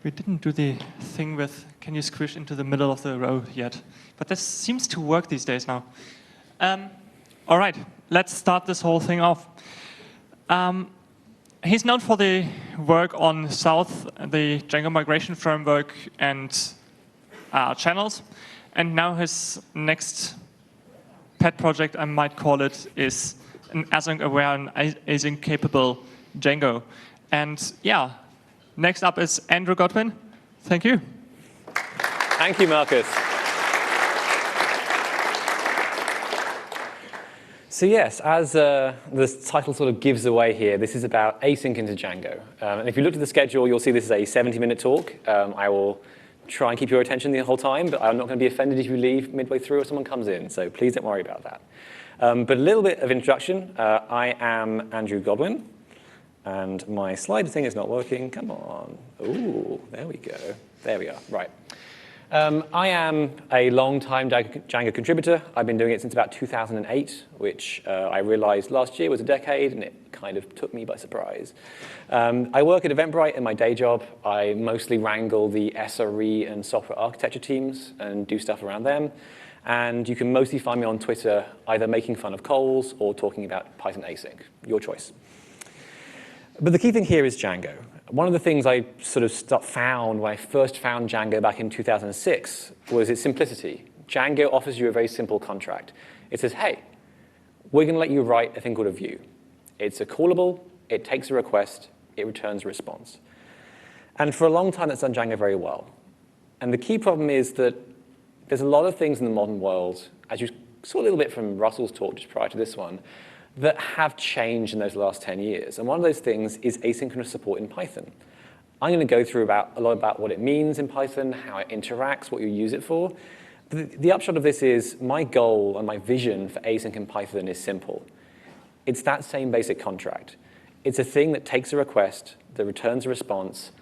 We didn't do the thing with can you squish into the middle of the row yet. But this seems to work these days now. All right, let's start this whole thing off. He's known for the work on South, the Django migration framework, and channels. And now his next pet project, I might call it, is an async-aware and async-capable Django. And yeah, next up is Andrew Godwin. Thank you. Thank you, Marcus. So yes, as the title sort of gives away here, this is about async into Django. And if you look at the schedule, you'll see this is a 70-minute talk. I will try and keep your attention the whole time, but I'm not going to be offended if you leave midway through or someone comes in, so please don't worry about that. But a little bit of introduction. I am Andrew Godwin, and my slide thing is not working. Come on. Ooh, there we go. There we are. Right. I am a long-time Django contributor. I've been doing it since about 2008, which I realized last year was a decade, and it kind of took me by surprise. I work at Eventbrite in my day job. I mostly wrangle the SRE and software architecture teams and do stuff around them. And you can mostly find me on Twitter either making fun of Coles or talking about Python async. Your choice. But the key thing here is Django. One of the things I sort of found when I first found Django back in 2006 was its simplicity. Django offers you a very simple contract. It says, hey, we're going to let you write a thing called a view. It's a callable, it takes a request, it returns a response. And for a long time, that's done Django very well. And the key problem is that there's a lot of things in the modern world, as you saw a little bit from Russell's talk just prior to this one, that have changed in those last 10 years. And one of those things is asynchronous support in Python. I'm going to go through a lot about what it means in Python, how it interacts, what you use it for. But the upshot of this is my goal and my vision for async in Python is simple. It's that same basic contract. It's a thing that takes a request, that returns a response,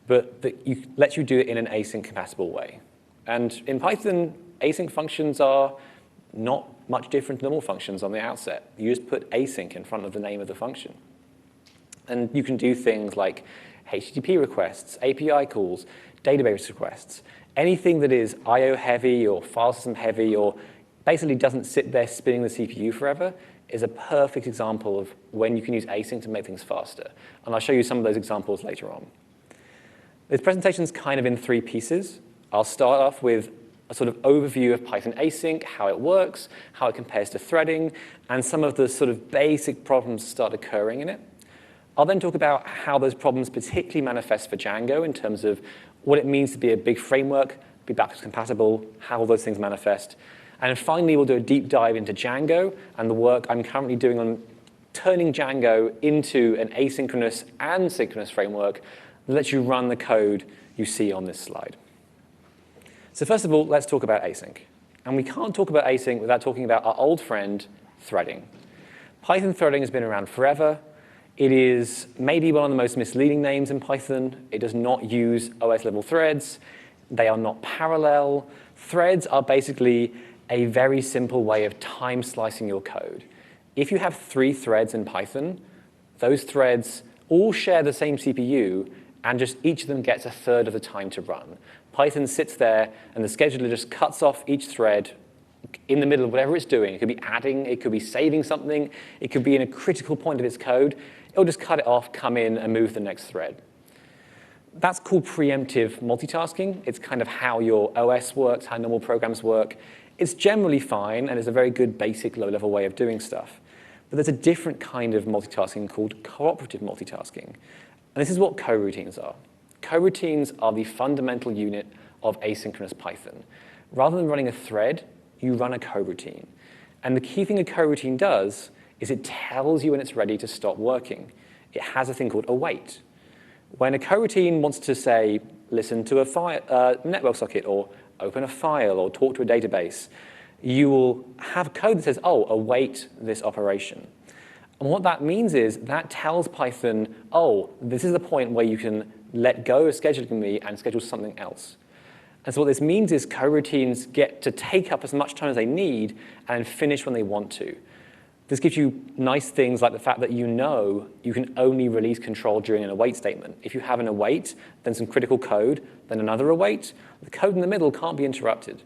but that lets you do it in an async compatible way. And in Python, async functions are not much different to normal functions on the outset. You just put async in front of the name of the function. And you can do things like HTTP requests, API calls, database requests, anything that is I/O heavy or file system heavy or basically doesn't sit there spinning the CPU forever is a perfect example of when you can use async to make things faster. And I'll show you some of those examples later on. This presentation is kind of in 3 pieces. I'll start off with a sort of overview of Python async, how it works, how it compares to threading, and some of the sort of basic problems start occurring in it. I'll then talk about how those problems particularly manifest for Django in terms of what it means to be a big framework, be backwards compatible, how all those things manifest. And finally, we'll do a deep dive into Django and the work I'm currently doing on turning Django into an asynchronous and synchronous framework that lets you run the code you see on this slide. So first of all, let's talk about async. And we can't talk about async without talking about our old friend, threading. Python threading has been around forever. It is maybe one of the most misleading names in Python. It does not use OS-level threads. They are not parallel. Threads are basically a very simple way of time slicing your code. If you have 3 threads in Python, those threads all share the same CPU, and just each of them gets a third of the time to run. Python sits there, and the scheduler just cuts off each thread in the middle of whatever it's doing. It could be adding, it could be saving something, it could be in a critical point of its code. It'll just cut it off, come in, and move the next thread. That's called preemptive multitasking. It's kind of how your OS works, how normal programs work. It's generally fine, and it's a very good basic low-level way of doing stuff. But there's a different kind of multitasking called cooperative multitasking. And this is what coroutines are. Coroutines are the fundamental unit of asynchronous Python. Rather than running a thread, you run a coroutine. And the key thing a coroutine does is it tells you when it's ready to stop working. It has a thing called await. When a coroutine wants to say, listen to a network socket or open a file or talk to a database, you will have code that says, oh, await this operation. And what that means is that tells Python, oh, this is the point where you can let go of scheduling me and schedule something else. And so what this means is coroutines get to take up as much time as they need and finish when they want to. This gives you nice things like the fact that you know you can only release control during an await statement. If you have an await, then some critical code, then another await, the code in the middle can't be interrupted.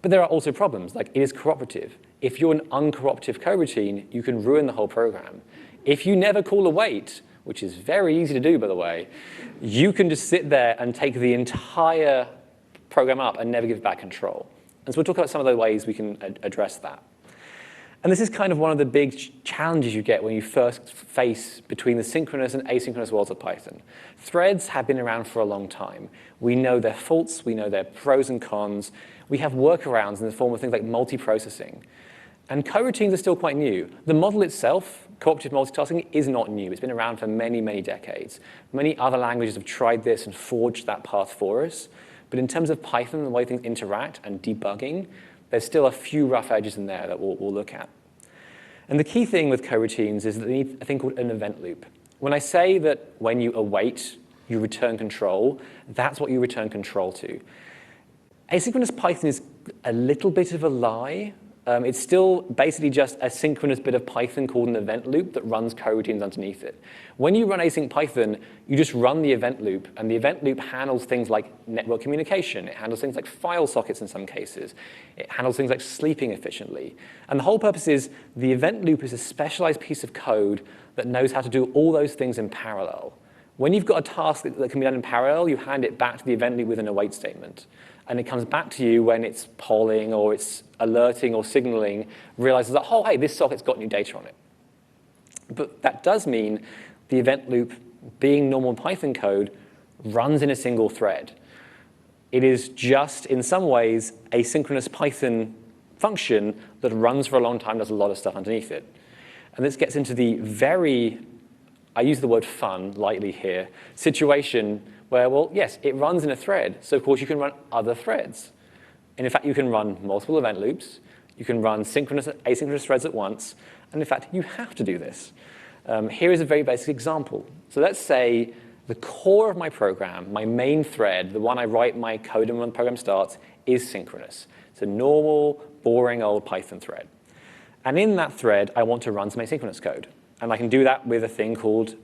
But there are also problems, like it is cooperative. If you're an uncooperative coroutine, you can ruin the whole program. If you never call await, which is very easy to do, by the way, you can just sit there and take the entire program up and never give back control. And so we'll talk about some of the ways we can address that. And this is kind of one of the big challenges you get when you first face between the synchronous and asynchronous worlds of Python. Threads have been around for a long time. We know their faults, we know their pros and cons. We have workarounds in the form of things like multiprocessing. And coroutines are still quite new. The model itself, cooperative multitasking, is not new. It's been around for many, many decades. Many other languages have tried this and forged that path for us. But in terms of Python and the way things interact and debugging, there's still a few rough edges in there that we'll look at. And the key thing with coroutines is that they need a thing called an event loop. When I say that when you await, you return control, that's what you return control to. Asynchronous Python is a little bit of a lie. It's still basically just a synchronous bit of Python called an event loop that runs coroutines underneath it. When you run async Python, you just run the event loop, and the event loop handles things like network communication. It handles things like file sockets in some cases. It handles things like sleeping efficiently. And the whole purpose is the event loop is a specialized piece of code that knows how to do all those things in parallel. When you've got a task that can be done in parallel, you hand it back to the event loop with an await statement. And it comes back to you when it's polling or it's alerting or signaling, realizes that, oh, hey, this socket's got new data on it. But that does mean the event loop, being normal Python code, runs in a single thread. It is just, in some ways, a synchronous Python function that runs for a long time, does a lot of stuff underneath it. And this gets into the very, I use the word fun lightly here, situation where, well, yes, it runs in a thread, so of course you can run other threads. And in fact, you can run multiple event loops, you can run synchronous and asynchronous threads at once, and in fact, you have to do this. Here is a very basic example. So let's say the core of my program, my main thread, the one I write my code and when the program starts, is synchronous. It's a normal, boring old Python thread. And in that thread, I want to run some asynchronous code. And I can do that with a thing called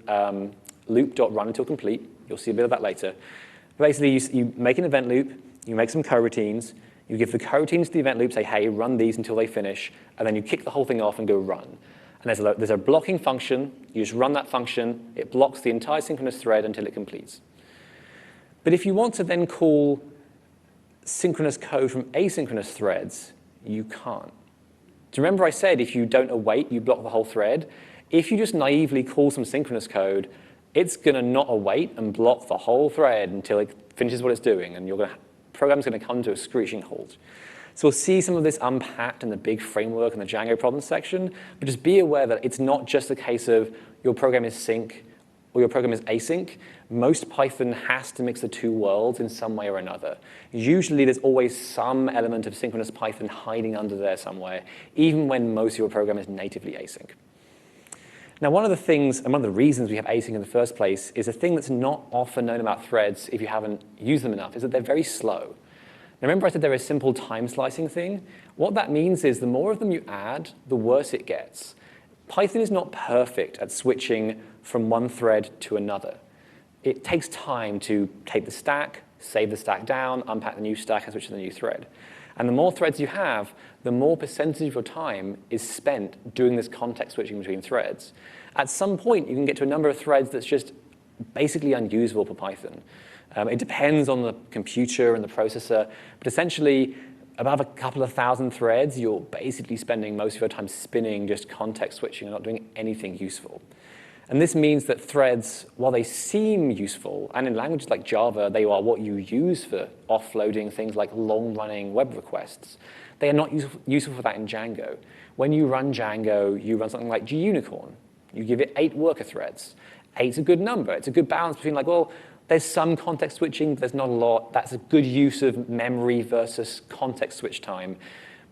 loop.runUntilComplete. You'll see a bit of that later. Basically, you make an event loop, you make some coroutines, you give the coroutines to the event loop, say, hey, run these until they finish, and then you kick the whole thing off and go run. And there's a blocking function. You just run that function. It blocks the entire synchronous thread until it completes. But if you want to then call synchronous code from asynchronous threads, you can't. Do you remember I said if you don't await, you block the whole thread? If you just naively call some synchronous code, it's going to not await and block the whole thread until it finishes what it's doing, and the program's going to come to a screeching halt. So we'll see some of this unpacked in the big framework in the Django problems section, but just be aware that it's not just a case of your program is sync or your program is async. Most Python has to mix the two worlds in some way or another. Usually there's always some element of synchronous Python hiding under there somewhere, even when most of your program is natively async. Now, one of the things, and one of the reasons we have async in the first place is a thing that's not often known about threads if you haven't used them enough, is that they're very slow. Now, remember I said they're a simple time slicing thing? What that means is the more of them you add, the worse it gets. Python is not perfect at switching from one thread to another. It takes time to take the stack, save the stack down, unpack the new stack, and switch to the new thread. And the more threads you have, the more percentage of your time is spent doing this context switching between threads. At some point, you can get to a number of threads that's just basically unusable for Python. It depends on the computer and the processor, but essentially, above a couple of thousand threads, you're basically spending most of your time spinning just context switching and not doing anything useful. And this means that threads, while they seem useful, and in languages like Java, they are what you use for offloading things like long-running web requests, they are not useful for that in Django. When you run Django, you run something like gunicorn. You give it 8 worker threads. 8's a good number. It's a good balance between like, well, there's some context switching, but there's not a lot. That's a good use of memory versus context switch time.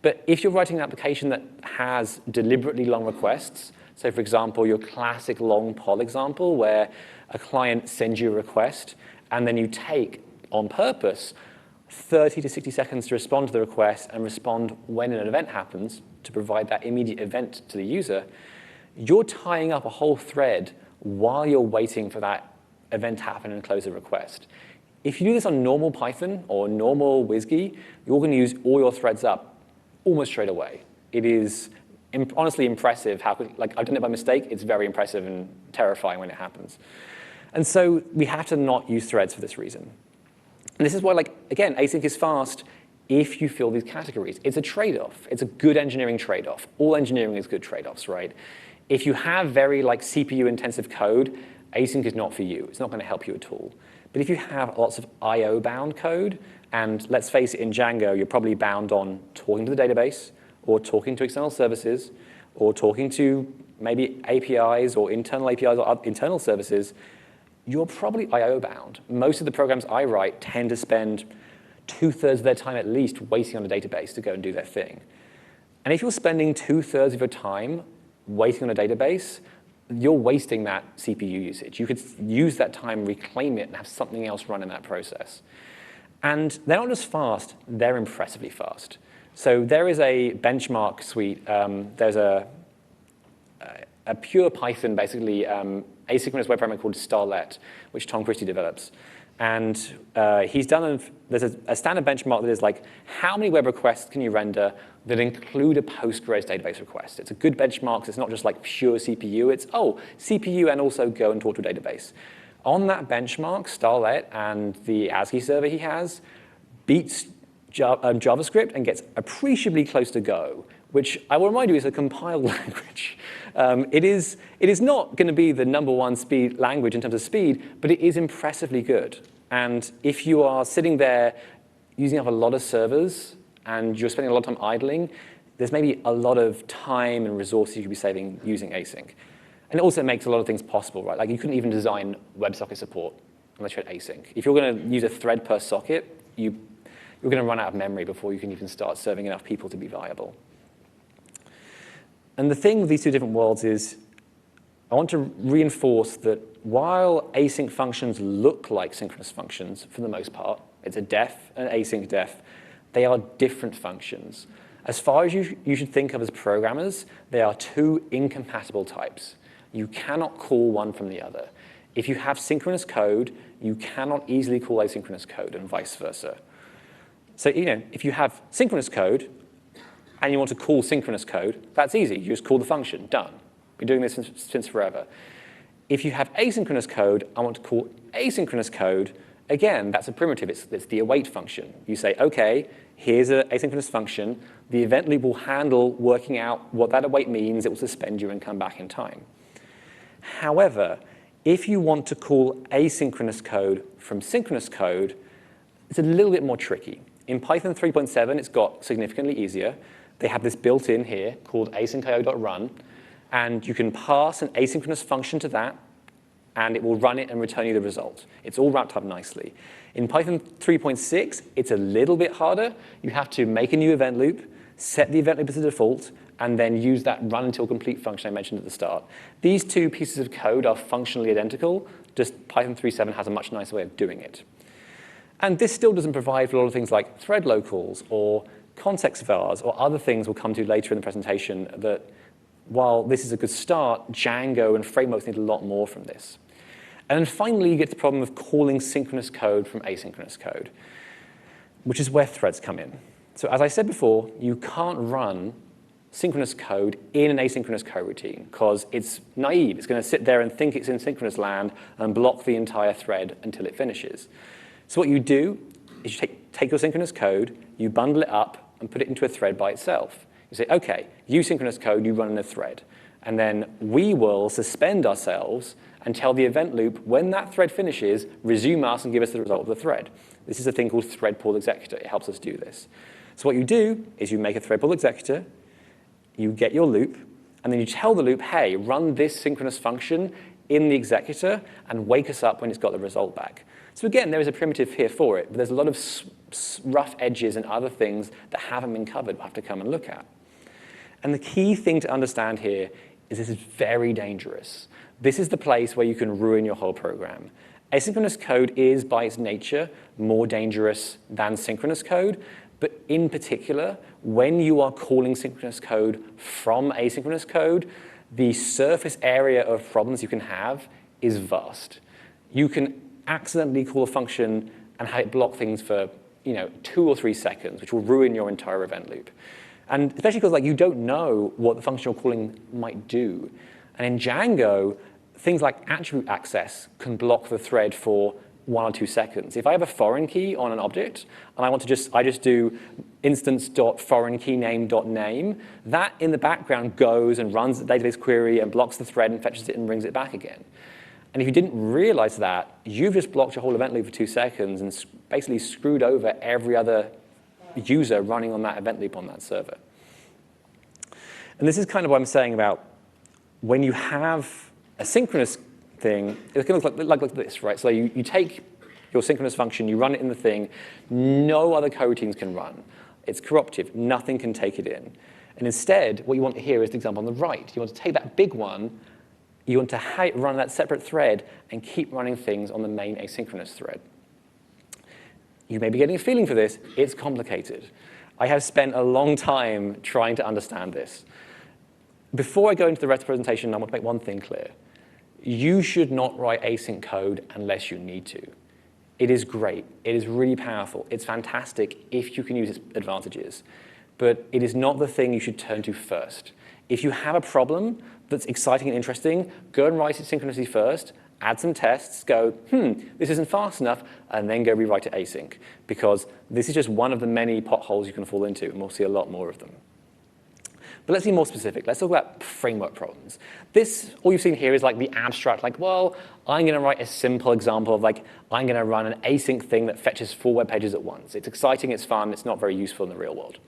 But if you're writing an application that has deliberately long requests, so for example, your classic long poll example where a client sends you a request and then you take, on purpose, 30 to 60 seconds to respond to the request and respond when an event happens, to provide that immediate event to the user, you're tying up a whole thread while you're waiting for that event to happen and close the request. If you do this on normal Python or normal WSGI, you're going to use all your threads up almost straight away. It is honestly impressive how, like, I've done it by mistake. It's very impressive and terrifying when it happens. And so we have to not use threads for this reason. And this is why, like, again, async is fast if you fill these categories. It's a trade-off. It's a good engineering trade-off. All engineering is good trade-offs, right? If you have very, like, CPU-intensive code, async is not for you. It's not going to help you at all. But if you have lots of I/O-bound code, and let's face it, in Django, you're probably bound on talking to the database, or talking to external services, or talking to maybe APIs or internal APIs or internal services, you're probably I/O bound. Most of the programs I write tend to spend 2/3 of their time at least waiting on a database to go and do their thing. And if you're spending 2/3 of your time waiting on a database, you're wasting that CPU usage. You could use that time, reclaim it, and have something else run in that process. And they're not just fast, they're impressively fast. So there is a benchmark suite. There's a pure Python, basically, asynchronous web framework called Starlet, which Tom Christie develops. And he's done, there's a standard benchmark that is like, how many web requests can you render that include a Postgres database request? It's a good benchmark, so it's not just like pure CPU. It's, oh, CPU and also go and talk to a database. On that benchmark, Starlet and the SGI server he has beats JavaScript and gets appreciably close to Go, which I will remind you is a compiled language. It is not going to be the #1 speed language in terms of speed, but it is impressively good. And if you are sitting there using up a lot of servers and you're spending a lot of time idling, there's maybe a lot of time and resources you could be saving using async. And it also makes a lot of things possible, right? Like you couldn't even design WebSocket support unless you had async. If you're going to use a thread per socket, you're going to run out of memory before you can even start serving enough people to be viable. And the thing with these two different worlds is I want to reinforce that while async functions look like synchronous functions for the most part, it's a def and async def, they are different functions. As far as you should think of as programmers, they are two incompatible types. You cannot call one from the other. If you have synchronous code, you cannot easily call asynchronous code and vice versa. So if you have synchronous code and you want to call synchronous code, that's easy. You just call the function, done. Been doing this since forever. If you have asynchronous code, I want to call asynchronous code, again, that's a primitive. It's the await function. You say, OK, here's an asynchronous function. The event loop will handle working out what that await means. It will suspend you and come back in time. However, if you want to call asynchronous code from synchronous code, it's a little bit more tricky. In Python 3.7, it's got significantly easier. They have this built in here called asyncIO.run. And you can pass an asynchronous function to that, and it will run it and return you the result. It's all wrapped up nicely. In Python 3.6, it's a little bit harder. You have to make a new event loop, set the event loop as a default, and then use that run until complete function I mentioned at the start. These two pieces of code are functionally identical, just Python 3.7 has a much nicer way of doing it. And this still doesn't provide for a lot of things like thread locals or context vars or other things we'll come to later in the presentation that, while this is a good start, Django and frameworks need a lot more from this. And then finally, you get the problem of calling synchronous code from asynchronous code, which is where threads come in. So as I said before, you can't run synchronous code in an asynchronous coroutine because it's naive. It's going to sit there and think it's in synchronous land and block the entire thread until it finishes. So what you do is you take your synchronous code, you bundle it up, and put it into a thread by itself. You say, OK, you synchronous code, you run in a thread. And then we will suspend ourselves and tell the event loop, when that thread finishes, resume us and give us the result of the thread. This is a thing called thread pool executor. It helps us do this. So what you do is you make a thread pool executor, you get your loop, and then you tell the loop, hey, run this synchronous function in the executor and wake us up when it's got the result back. So again, there is a primitive here for it, but there's a lot of rough edges and other things that haven't been covered we'll have to come and look at. And the key thing to understand here is this is very dangerous. This is the place where you can ruin your whole program. Asynchronous code is, by its nature, more dangerous than synchronous code, But in particular, when you are calling synchronous code from asynchronous code, the surface area of problems you can have is vast. You can accidentally call a function and have it block things for 2 or 3 seconds, which will ruin your entire event loop. And especially because you don't know what the function you're calling might do. And in Django, things like attribute access can block the thread for 1 or 2 seconds. If I have a foreign key on an object, and I just do instance.foreignkeyName.name, that in the background goes and runs the database query and blocks the thread and fetches it and brings it back again. And if you didn't realize that, you've just blocked your whole event loop for 2 seconds and basically screwed over every other user running on that event loop on that server. And this is kind of what I'm saying about when you have a synchronous thing, it's going to look like this, right? So you take your synchronous function, you run it in the thing, no other coroutines can run. It's corruptive, nothing can take it in. And instead, what you want here is the example on the right. You want to take that big one, you want to have it run that separate thread and keep running things on the main asynchronous thread. You may be getting a feeling for this. It's complicated. I have spent a long time trying to understand this. Before I go into the rest of the presentation, I want to make one thing clear. You should not write async code unless you need to. It is great. It is really powerful. It's fantastic if you can use its advantages. But it is not the thing you should turn to first. If you have a problem that's exciting and interesting, go and write it synchronously first, add some tests, go, this isn't fast enough, and then go rewrite it async. Because this is just one of the many potholes you can fall into, and we'll see a lot more of them. But let's be more specific. Let's talk about framework problems. This, all you've seen here is the abstract, well, I'm going to write a simple example of I'm going to run an async thing that fetches 4 web pages at once. It's exciting, it's fun, it's not very useful in the real world.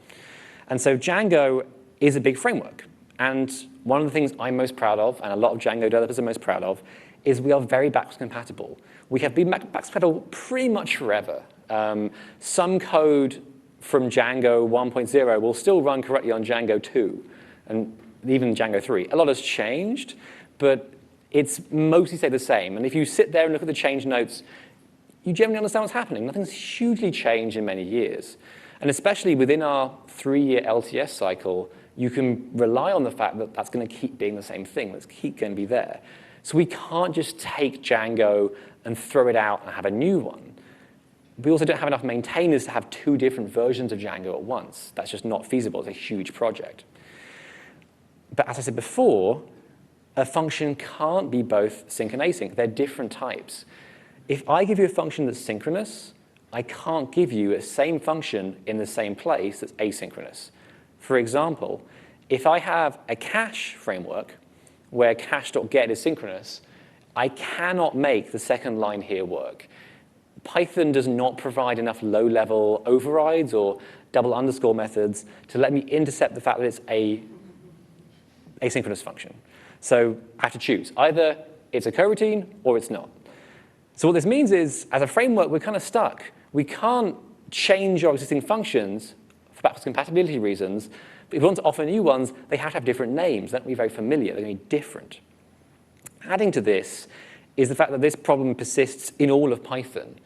And so Django is a big framework. And one of the things I'm most proud of, and a lot of Django developers are most proud of, is we are very backwards compatible. We have been backwards compatible pretty much forever. Some code from Django 1.0 will still run correctly on Django 2, and even Django 3. A lot has changed, but it's mostly stayed the same. And if you sit there and look at the change notes, you generally understand what's happening. Nothing's hugely changed in many years. And especially within our 3-year LTS cycle, you can rely on the fact that that's going to keep being the same thing, that's keep going to be there. So we can't just take Django and throw it out and have a new one. We also don't have enough maintainers to have 2 different versions of Django at once. That's just not feasible. It's a huge project. But as I said before, a function can't be both sync and async. They're different types. If I give you a function that's synchronous, I can't give you a same function in the same place that's asynchronous. For example, if I have a cache framework where cache.get is synchronous, I cannot make the second line here work. Python does not provide enough low-level overrides or double underscore methods to let me intercept the fact that it's a asynchronous function. So I have to choose. Either it's a coroutine or it's not. So what this means is, as a framework, we're kind of stuck. We can't change our existing functions for backwards compatibility reasons. But if we want to offer new ones, they have to have different names. They don't be very familiar. They're going to be different. Adding to this is the fact that this problem persists in all of Python.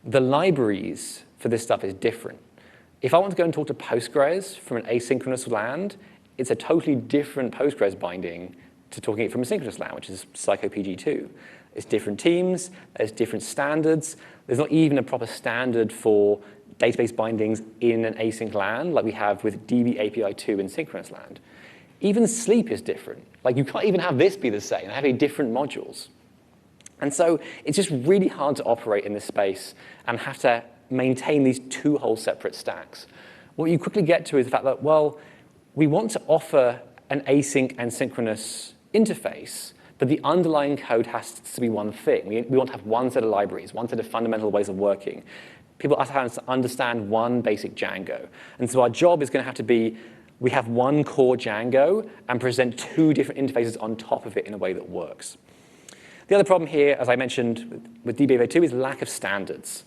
The libraries for this stuff is different. If I want to go and talk to Postgres from an asynchronous land, it's a totally different Postgres binding to talking it from a synchronous land, which is PsychoPG2. It's different teams. There's different standards. There's not even a proper standard for database bindings in an async land like we have with DB API 2 in synchronous land. Even sleep is different. You can't even have this be the same. They have different modules. And so it's just really hard to operate in this space and have to maintain these 2 whole separate stacks. What you quickly get to is the fact that, well, we want to offer an async and synchronous interface, but the underlying code has to be one thing. We want to have one set of libraries, one set of fundamental ways of working. People have to understand one basic Django. And so our job is going to have to be, we have one core Django and present 2 different interfaces on top of it in a way that works. The other problem here, as I mentioned with DB2, is lack of standards.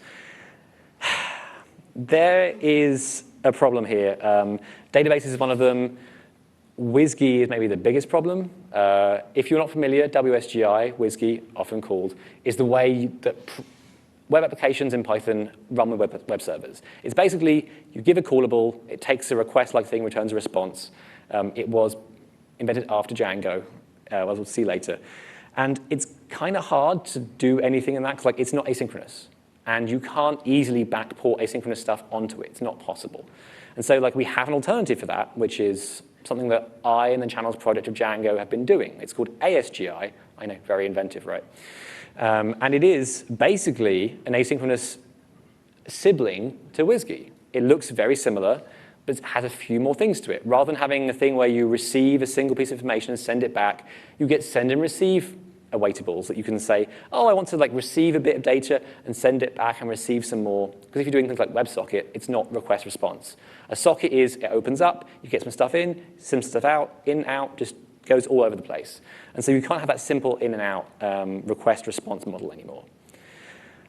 There is a problem here. Databases is one of them. WSGI is maybe the biggest problem. If you're not familiar, WSGI, WSGI, often called, is the way that web applications in Python run with web servers. It's basically, you give a callable, it takes a request-like thing, returns a response. It was invented after Django, as we'll see later. And it's kind of hard to do anything in that, because it's not asynchronous. And you can't easily backport asynchronous stuff onto it. It's not possible. And so we have an alternative for that, which is something that I and the channels project of Django have been doing. It's called ASGI. I know, very inventive, right? And it is basically an asynchronous sibling to WSGI. It looks very similar, but it has a few more things to it. Rather than having a thing where you receive a single piece of information and send it back, you get send and receive awaitables that you can say, oh, I want to receive a bit of data and send it back and receive some more. Because if you're doing things like WebSocket, it's not request response. A socket is, it opens up, you get some stuff in, some stuff out, in, out, just goes all over the place. And so you can't have that simple in and out request response model anymore.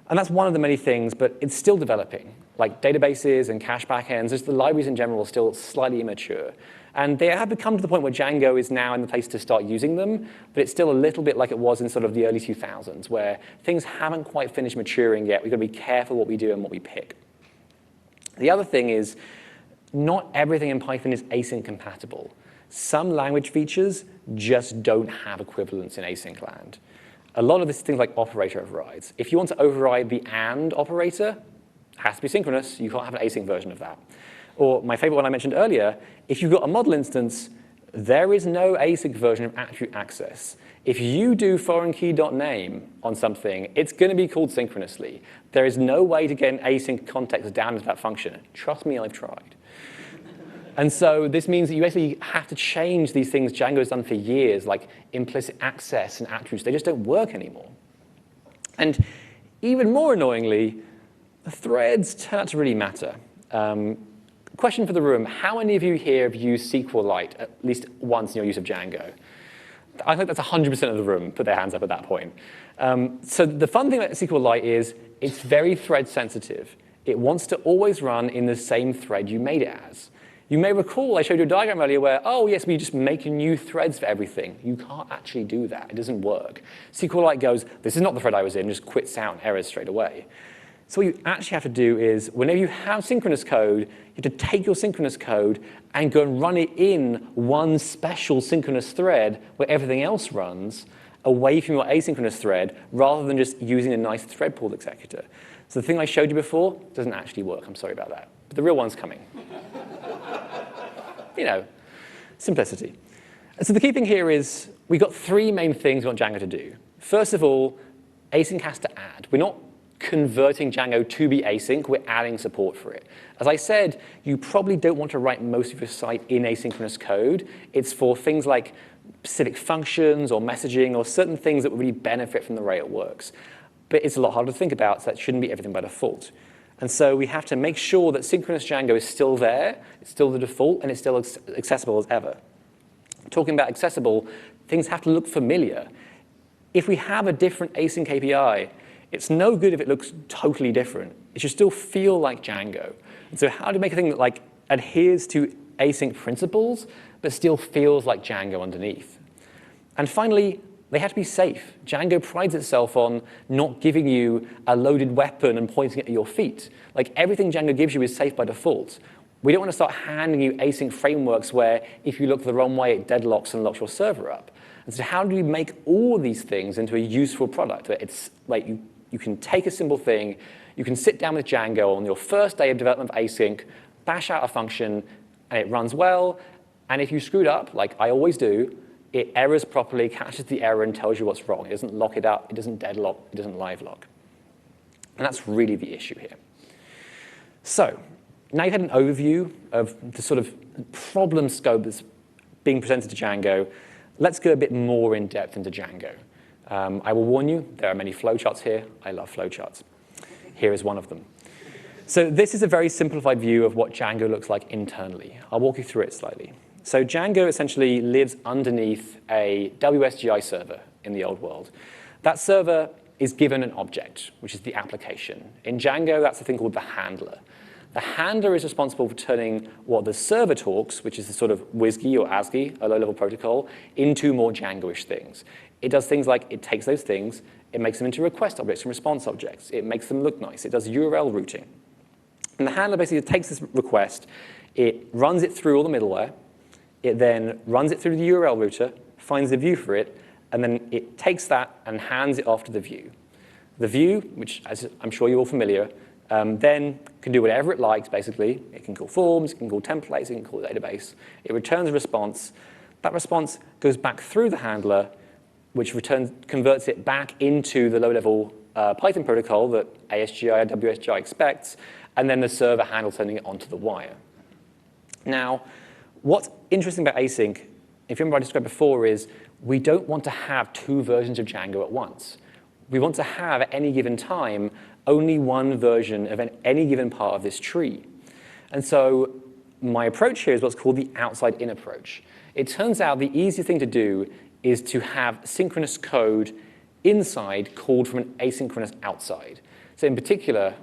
And that's one of the many things, but it's still developing. Like databases and cache backends, just the libraries in general are still slightly immature. And they have become to the point where Django is now in the place to start using them, but it's still a little bit like it was in sort of the early 2000s, where things haven't quite finished maturing yet. We've got to be careful what we do and what we pick. The other thing is, not everything in Python is async compatible. Some language features just don't have equivalents in async land. A lot of this is things like operator overrides. If you want to override the AND operator, it has to be synchronous. You can't have an async version of that. Or my favorite one I mentioned earlier, if you've got a model instance, there is no async version of attribute access. If you do foreign key.name on something, it's going to be called synchronously. There is no way to get an async context down into that function. Trust me, I've tried. And so this means that you basically have to change these things Django has done for years, like implicit access and attributes. They just don't work anymore. And even more annoyingly, the threads turn out to really matter. Question for the room, how many of you here have used SQLite at least once in your use of Django? I think that's 100% of the room put their hands up at that point. So the fun thing about SQLite is it's very thread sensitive. It wants to always run in the same thread you made it as. You may recall I showed you a diagram earlier where, oh, yes, we just make new threads for everything. You can't actually do that. It doesn't work. SQLite goes, this is not the thread I was in, just quits out and errors straight away. So what you actually have to do is, whenever you have synchronous code, you have to take your synchronous code and go and run it in one special synchronous thread where everything else runs, away from your asynchronous thread, rather than just using a nice thread pool executor. So the thing I showed you before doesn't actually work. I'm sorry about that. But the real one's coming. Simplicity. And so the key thing here is we've got three main things we want Django to do. First of all, async has to add. We're not converting Django to be async. We're adding support for it. As I said, you probably don't want to write most of your site in asynchronous code. It's for things like specific functions or messaging or certain things that would really benefit from the way it works. But it's a lot harder to think about, so that shouldn't be everything by default. And so we have to make sure that synchronous Django is still there, it's still the default, and it's still accessible as ever. Talking about accessible, things have to look familiar. If we have a different async API, it's no good if it looks totally different. It should still feel like Django. And so how do you make a thing that adheres to async principles, but still feels like Django underneath? And finally, they have to be safe. Django prides itself on not giving you a loaded weapon and pointing it at your feet. Everything Django gives you is safe by default. We don't want to start handing you async frameworks where if you look the wrong way, it deadlocks and locks your server up. And so how do we make all these things into a useful product? It's you can take a simple thing, you can sit down with Django on your first day of development of async, bash out a function, and it runs well. And if you screwed up, like I always do, it errors properly, catches the error, and tells you what's wrong. It doesn't lock it up, it doesn't deadlock, it doesn't live lock. And that's really the issue here. So now you've had an overview of the sort of problem scope that's being presented to Django. Let's go a bit more in depth into Django. I will warn you, there are many flowcharts here. I love flowcharts. Here is one of them. So this is a very simplified view of what Django looks like internally. I'll walk you through it slightly. So Django essentially lives underneath a WSGI server in the old world. That server is given an object, which is the application. In Django, that's a thing called the handler. The handler is responsible for turning what the server talks, which is the sort of WSGI or ASGI, a low-level protocol, into more Django-ish things. It does things like it takes those things, It makes them into request objects and response objects. It makes them look nice. It does URL routing. And the handler basically takes this request, it runs it through all the middleware, it then runs it through the URL router, finds the view for it, and then it takes that and hands it off to the view. The view, which as I'm sure you're all familiar, then can do whatever it likes, basically. It can call forms, it can call templates, it can call a database. It returns a response. That response goes back through the handler, which converts it back into the low-level Python protocol that ASGI and WSGI expects, and then the server handles sending it onto the wire. Now, what's interesting about async, if you remember I described before, is we don't want to have two versions of Django at once. We want to have, at any given time, only one version of any given part of this tree. And so my approach here is what's called the outside-in approach. It turns out the easiest thing to do is to have synchronous code inside called from an asynchronous outside. So in particular,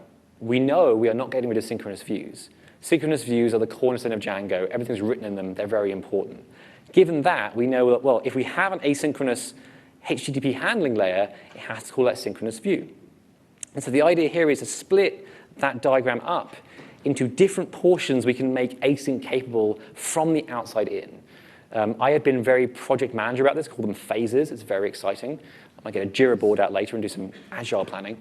we know we are not getting rid of synchronous views. Synchronous views are the cornerstone of Django. Everything's written in them. They're very important. Given that, we know that, well, if we have an asynchronous HTTP handling layer, it has to call that synchronous view. And so the idea here is to split that diagram up into different portions we can make async capable from the outside in. I have been very project manager about this, call them phases. It's very exciting. I might get a Jira board out later and do some agile planning.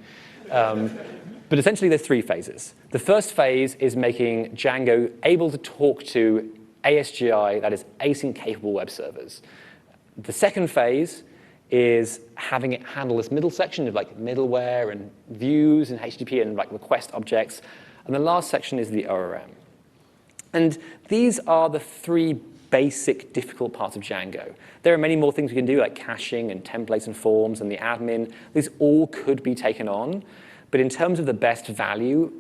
But essentially, there's three phases. The first phase is making Django able to talk to ASGI, that is async-capable web servers. The second phase is having it handle this middle section of like middleware and views and HTTP and like request objects. And the last section is the ORM. And these are the three basic difficult parts of Django. There are many more things we can do, like caching and templates and forms and the admin. These all could be taken on. But in terms of the best value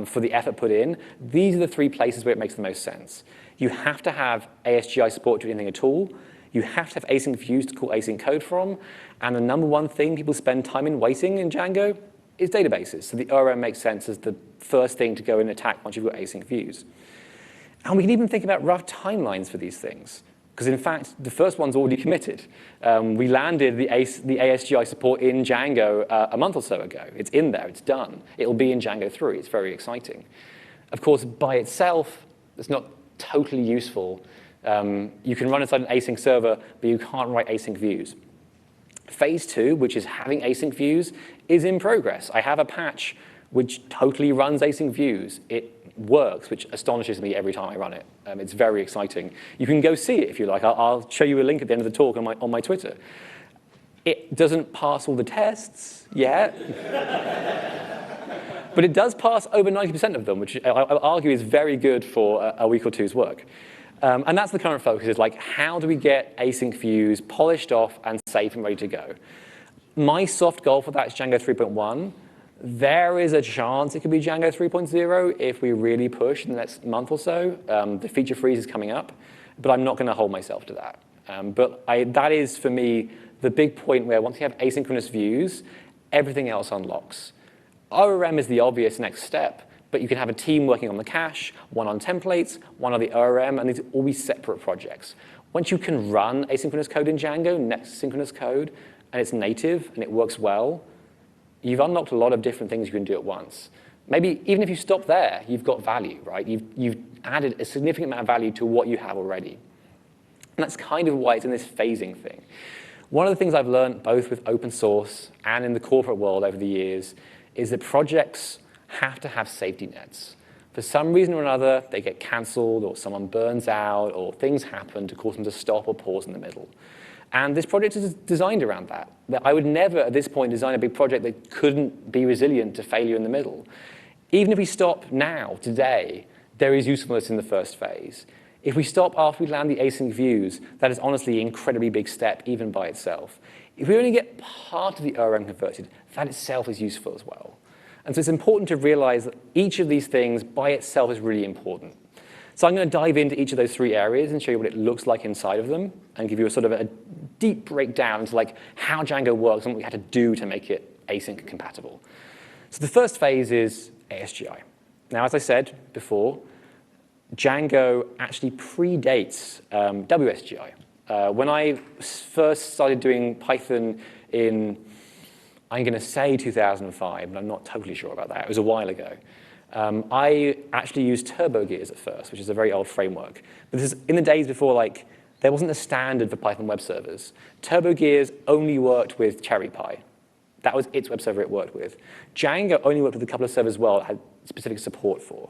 for the effort put in, these are the three places where it makes the most sense. You have to have ASGI support to do anything at all. You have to have async views to call async code from. And the number one thing people spend time in waiting in Django is databases. So the ORM makes sense as the first thing to go and attack once you've got async views. And we can even think about rough timelines for these things. Because in fact, the first one's already committed. We landed the ASGI support in Django a month or so ago. It's in there, it's done. It'll be in Django 3, it's very exciting. Of course, by itself, it's not totally useful. You can run inside an async server, but you can't write async views. Phase 2, which is having async views, is in progress. I have a patch which totally runs async views. It works, which astonishes me every time I run it. It's very exciting. You can go see it if you like. I'll show you a link at the end of the talk on my Twitter. It doesn't pass all the tests yet, but it does pass over 90% of them, which I argue is very good for a week or two's work. And that's the current focus, is like, how do we get async views polished off and safe and ready to go? My soft goal for that is Django 3.1. There is a chance it could be Django 3.0 if we really push in the next month or so. The feature freeze is coming up, but I'm not going to hold myself to that. But that is, for me, the big point where once you have asynchronous views, everything else unlocks. ORM is the obvious next step, but you can have a team working on the cache, one on templates, one on the ORM, and these will all be separate projects. Once you can run asynchronous code in Django, next synchronous code, and it's native and it works well, you've unlocked a lot of different things you can do at once. Maybe even if you stop there, you've got value, right? You've added a significant amount of value to what you have already. And that's kind of why it's in this phasing thing. One of the things I've learned both with open source and in the corporate world over the years is that projects have to have safety nets. For some reason or another, they get canceled or someone burns out or things happen to cause them to stop or pause in the middle. And this project is designed around that. I would never, at this point, design a big project that couldn't be resilient to failure in the middle. Even if we stop now, today, there is usefulness in the first phase. If we stop after we land the async views, that is honestly an incredibly big step, even by itself. If we only get part of the ORM converted, that itself is useful as well. And so it's important to realize that each of these things by itself is really important. So I'm going to dive into each of those three areas and show you what it looks like inside of them and give you a sort of a deep breakdown into like how Django works and what we had to do to make it async compatible. So the first phase is ASGI. Now, as I said before, Django actually predates WSGI. When I first started doing Python in, I'm going to say 2005, but I'm not totally sure about that. It was a while ago. I actually used TurboGears at first, which is a very old framework. But this is in the days before, like, there wasn't a standard for Python web servers. TurboGears only worked with CherryPy. That was its web server it worked with. Django only worked with a couple of servers as well it had specific support for.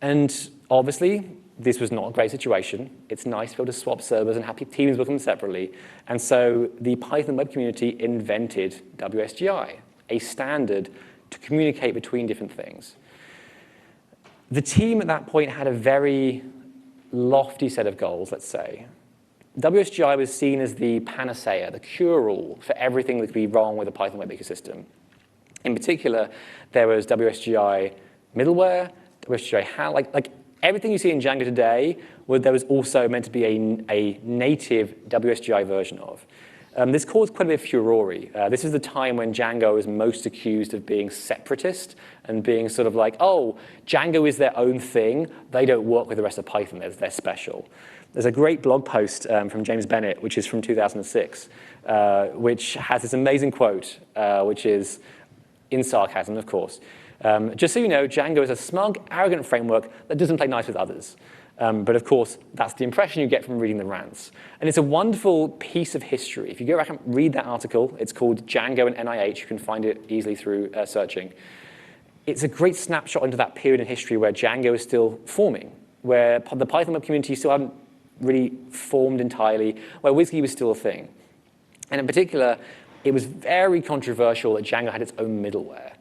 And obviously, this was not a great situation. It's nice to be able to swap servers and have teams work them separately. And so the Python web community invented WSGI, a standard to communicate between different things. The team at that point had a very lofty set of goals, let's say. WSGI was seen as the panacea, the cure-all for everything that could be wrong with the Python web ecosystem. In particular, there was WSGI Middleware, WSGI Handler, like everything you see in Django today, there was also meant to be a native WSGI version of. This caused quite a bit of furore. This is the time when Django was most accused of being separatist and being sort of like, oh, Django is their own thing. They don't work with the rest of Python. They're special. There's a great blog post from James Bennett, which is from 2006, which has this amazing quote, which is in sarcasm, of course. Just so you know, Django is a smug, arrogant framework that doesn't play nice with others. But of course, that's the impression you get from reading the rants. And it's a wonderful piece of history. If you go back and read that article, it's called Django and NIH. You can find it easily through searching. It's a great snapshot into that period in history where Django is still forming, where the Python web community still hadn't really formed entirely, where Whisky was still a thing. And in particular, it was very controversial that Django had its own middleware,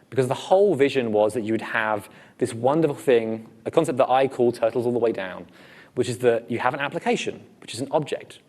because the whole vision was that you would have this wonderful thing, a concept that I call turtles all the way down, which is that you have an application, which is an object,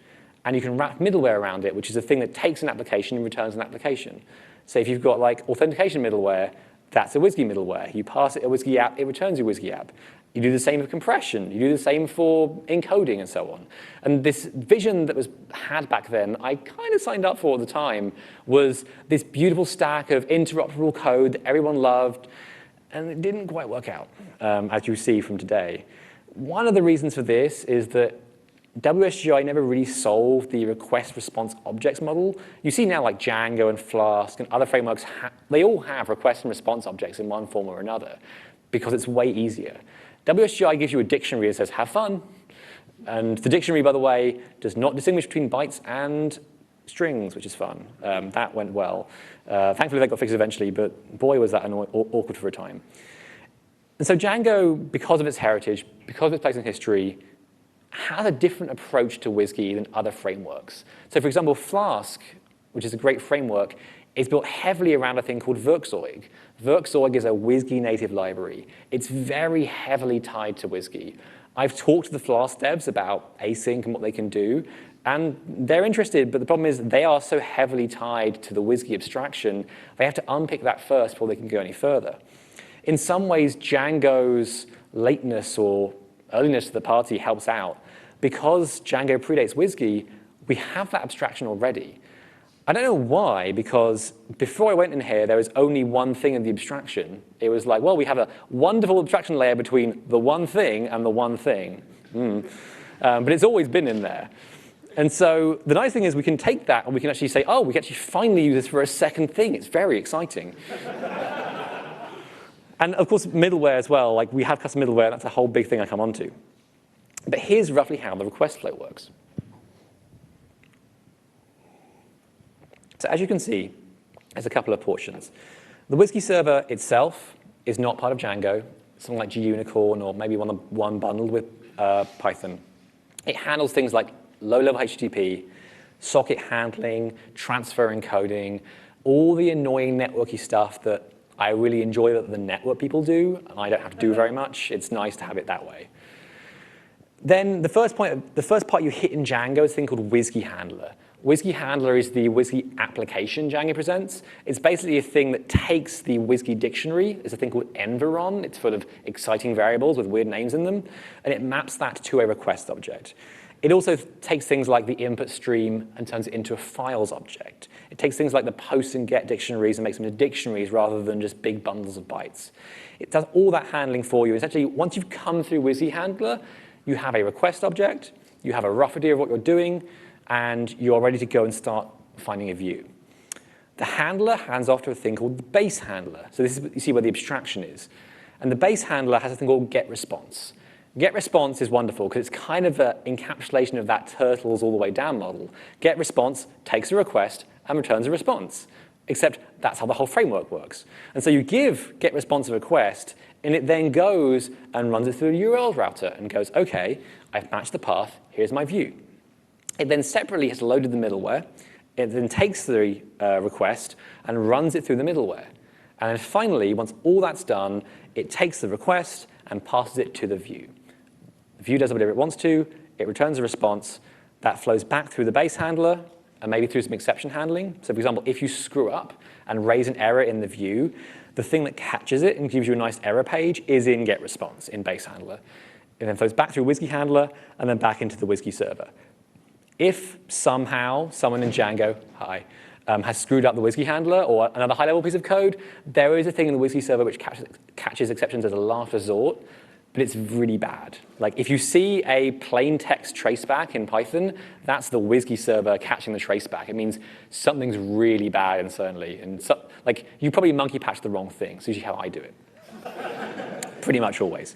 and you can wrap middleware around it, which is a thing that takes an application and returns an application. So if you've got like authentication middleware, that's a Whisky middleware. You pass it a Whisky app, it returns your Whisky app. You do the same for compression. You do the same for encoding and so on. And this vision that was had back then, I kind of signed up for at the time, was this beautiful stack of interoperable code that everyone loved, and it didn't quite work out, as you see from today. One of the reasons for this is that WSGI never really solved the request-response objects model. You see now like Django and Flask and other frameworks, they all have request and response objects in one form or another because it's way easier. WSGI gives you a dictionary that says, have fun. And the dictionary, by the way, does not distinguish between bytes and strings, which is fun. That went well. Thankfully, that got fixed eventually, but boy, was that awkward for a time. And so Django, because of its heritage, because of its place in history, has a different approach to Whisky than other frameworks. So for example, Flask, which is a great framework, is built heavily around a thing called Werkzeug. Werkzeug is a Whisky native library. It's very heavily tied to Whisky. I've talked to the Flask devs about async and what they can do, and they're interested, but the problem is they are so heavily tied to the Whisky abstraction, they have to unpick that first before they can go any further. In some ways, Django's lateness or earliness to the party helps out. Because Django predates Whisky, we have that abstraction already. I don't know why, because before I went in here, there was only one thing in the abstraction. It was like, well, we have a wonderful abstraction layer between the one thing and the one thing. But it's always been in there. And so the nice thing is we can take that and we can actually say, oh, we can actually finally use this for a second thing. It's very exciting. And of course, middleware as well. Like we have custom middleware. That's a whole big thing I come on to. But here's roughly how the request flow works. So as you can see, there's a couple of portions. The Whisky server itself is not part of Django, something like GUnicorn or maybe one bundled with Python. It handles things like low-level HTTP, socket handling, transfer encoding, all the annoying networky stuff that I really enjoy that the network people do, and I don't have to do very much. It's nice to have it that way. Then the first part you hit in Django is a thing called Whisky Handler. Whisky Handler is the Whisky application Django presents. It's basically a thing that takes the Whisky dictionary. It's a thing called environ. It's full of exciting variables with weird names in them. And it maps that to a request object. It also takes things like the input stream and turns it into a files object. It takes things like the post and get dictionaries and makes them into dictionaries rather than just big bundles of bytes. It does all that handling for you. Essentially, once you've come through Whisky Handler, you have a request object, you have a rough idea of what you're doing, and you're ready to go and start finding a view. The handler hands off to a thing called the base handler. So this is, you see where the abstraction is. And the base handler has a thing called GetResponse. GetResponse is wonderful because it's kind of an encapsulation of that turtles all the way down model. GetResponse takes a request and returns a response, except that's how the whole framework works. And so you give GetResponse a request, and it then goes and runs it through a URL router and goes, OK, I've matched the path. Here's my view. It then separately has loaded the middleware. It then takes the request and runs it through the middleware. And then finally, once all that's done, it takes the request and passes it to the view. The view does whatever it wants to. It returns a response. That flows back through the base handler and maybe through some exception handling. So for example, if you screw up and raise an error in the view, the thing that catches it and gives you a nice error page is in GetResponse, in base handler. It then flows back through Whisky Handler and then back into the Whisky server. If somehow someone in Django, has screwed up the Whisky Handler or another high-level piece of code, there is a thing in the Whisky server which catches exceptions as a last resort, but it's really bad. Like if you see a plain text traceback in Python, that's the Whisky server catching the traceback. It means something's really bad internally. And so, like you probably monkey patched the wrong thing. It's usually how I do it. Pretty much always.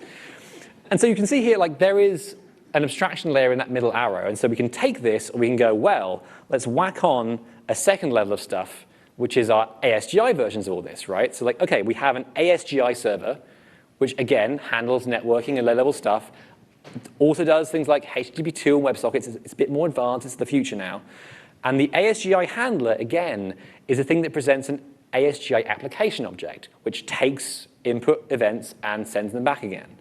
And so you can see here, like there is an abstraction layer in that middle arrow. And so we can take this, or we can go, well, let's whack on a second level of stuff, which is our ASGI versions of all this, right? So like, OK, we have an ASGI server, which, again, handles networking and low-level stuff. It also does things like HTTP2 and WebSockets. It's a bit more advanced. It's the future now. And the ASGI handler, again, is a thing that presents an ASGI application object, which takes input events and sends them back again.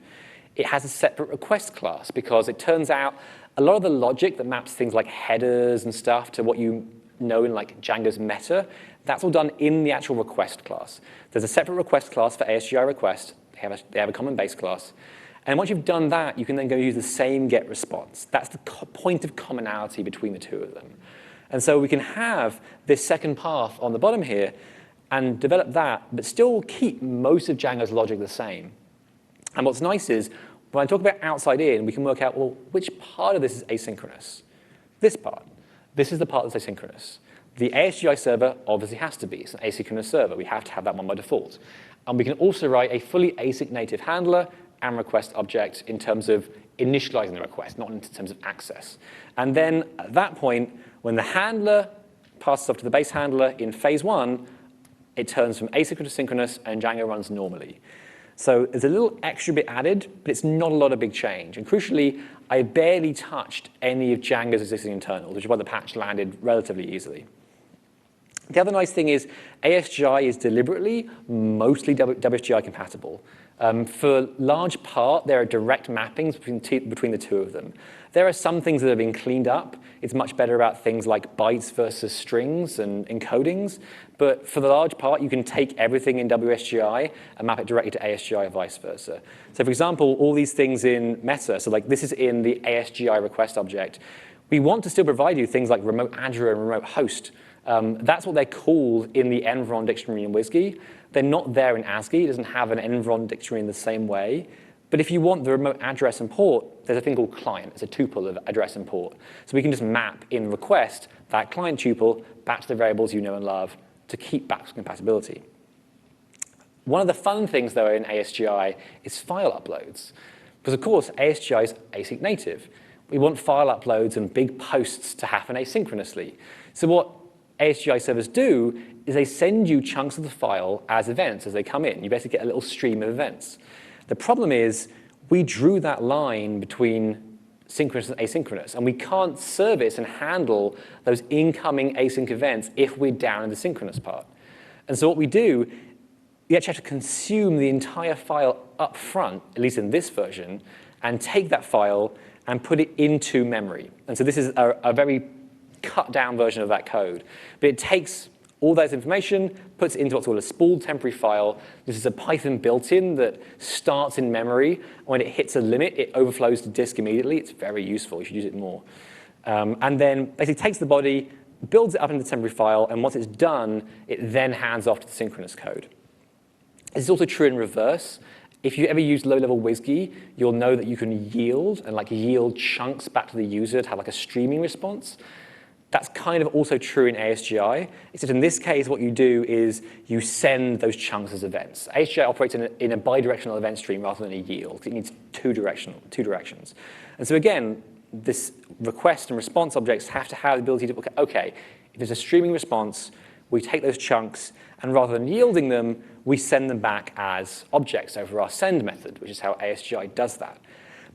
It has a separate request class because it turns out a lot of the logic that maps things like headers and stuff to what you know in like Django's meta, that's all done in the actual request class. There's a separate request class for ASGI request. They have a common base class. And once you've done that, you can then go use the same GetResponse. That's the point of commonality between the two of them. And so we can have this second path on the bottom here and develop that, but still keep most of Django's logic the same. And what's nice is, when I talk about outside in, we can work out, well, which part of this is asynchronous? This part. This is the part that's asynchronous. The ASGI server obviously has to be. It's an asynchronous server. We have to have that one by default. And we can also write a fully async native handler and request object in terms of initializing the request, not in terms of access. And then at that point, when the handler passes off to the base handler in phase one, it turns from asynchronous to synchronous, and Django runs normally. So there's a little extra bit added, but it's not a lot of big change. And crucially, I barely touched any of Django's existing internals, which is why the patch landed relatively easily. The other nice thing is ASGI is deliberately mostly WSGI compatible. For large part, there are direct mappings between the two of them. There are some things that have been cleaned up. It's much better about things like bytes versus strings and encodings. But for the large part, you can take everything in WSGI and map it directly to ASGI or vice versa. So for example, all these things in Meta, so like this is in the ASGI request object. We want to still provide you things like remote address and remote host. That's what they're called in the Environ dictionary in Whisky. They're not there in ASCII. It doesn't have an Environ dictionary in the same way. But if you want the remote address and port, there's a thing called client. It's a tuple of address and port. So we can just map in request that client tuple back to the variables you know and love to keep backwards compatibility. One of the fun things, though, in ASGI is file uploads. Because, of course, ASGI is async native. We want file uploads and big posts to happen asynchronously. So what ASGI servers do is they send you chunks of the file as events as they come in. You basically get a little stream of events. The problem is we drew that line between synchronous and asynchronous, and we can't service and handle those incoming async events if we're down in the synchronous part. And so what we do, we actually have to consume the entire file up front, at least in this version, and take that file and put it into memory. And so this is a very cut down version of that code. But it takes all that information, puts it into what's called a spooled temporary file. This is a Python built-in that starts in memory. When it hits a limit, it overflows to disk immediately. It's very useful. You should use it more. And then basically takes the body, builds it up into the temporary file, and once it's done, it then hands off to the synchronous code. This is also true in reverse. If you ever use low-level Whisky, you'll know that you can yield and like yield chunks back to the user to have like a streaming response. That's kind of also true in ASGI, except in this case, what you do is you send those chunks as events. ASGI operates in a bidirectional event stream rather than a yield. It needs two directions. And so again, this request and response objects have to have the ability to, okay, if there's a streaming response, we take those chunks, and rather than yielding them, we send them back as objects over our send method, which is how ASGI does that.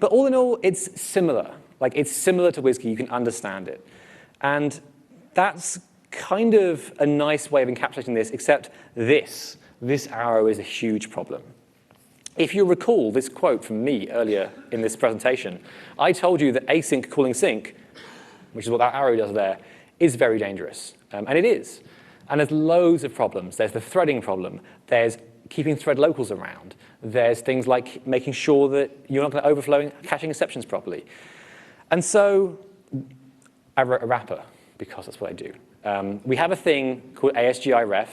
But all in all, it's similar. Like, it's similar to Whisky. You can understand it. And that's kind of a nice way of encapsulating this, except this arrow is a huge problem. If you recall this quote from me earlier in this presentation, I told you that async calling sync, which is what that arrow does there, is very dangerous. And it is. And there's loads of problems. There's the threading problem. There's keeping thread locals around. There's things like making sure that you're not going to overflow and caching exceptions properly. And so I wrote a wrapper, because that's what I do. We have a thing called SGIRef.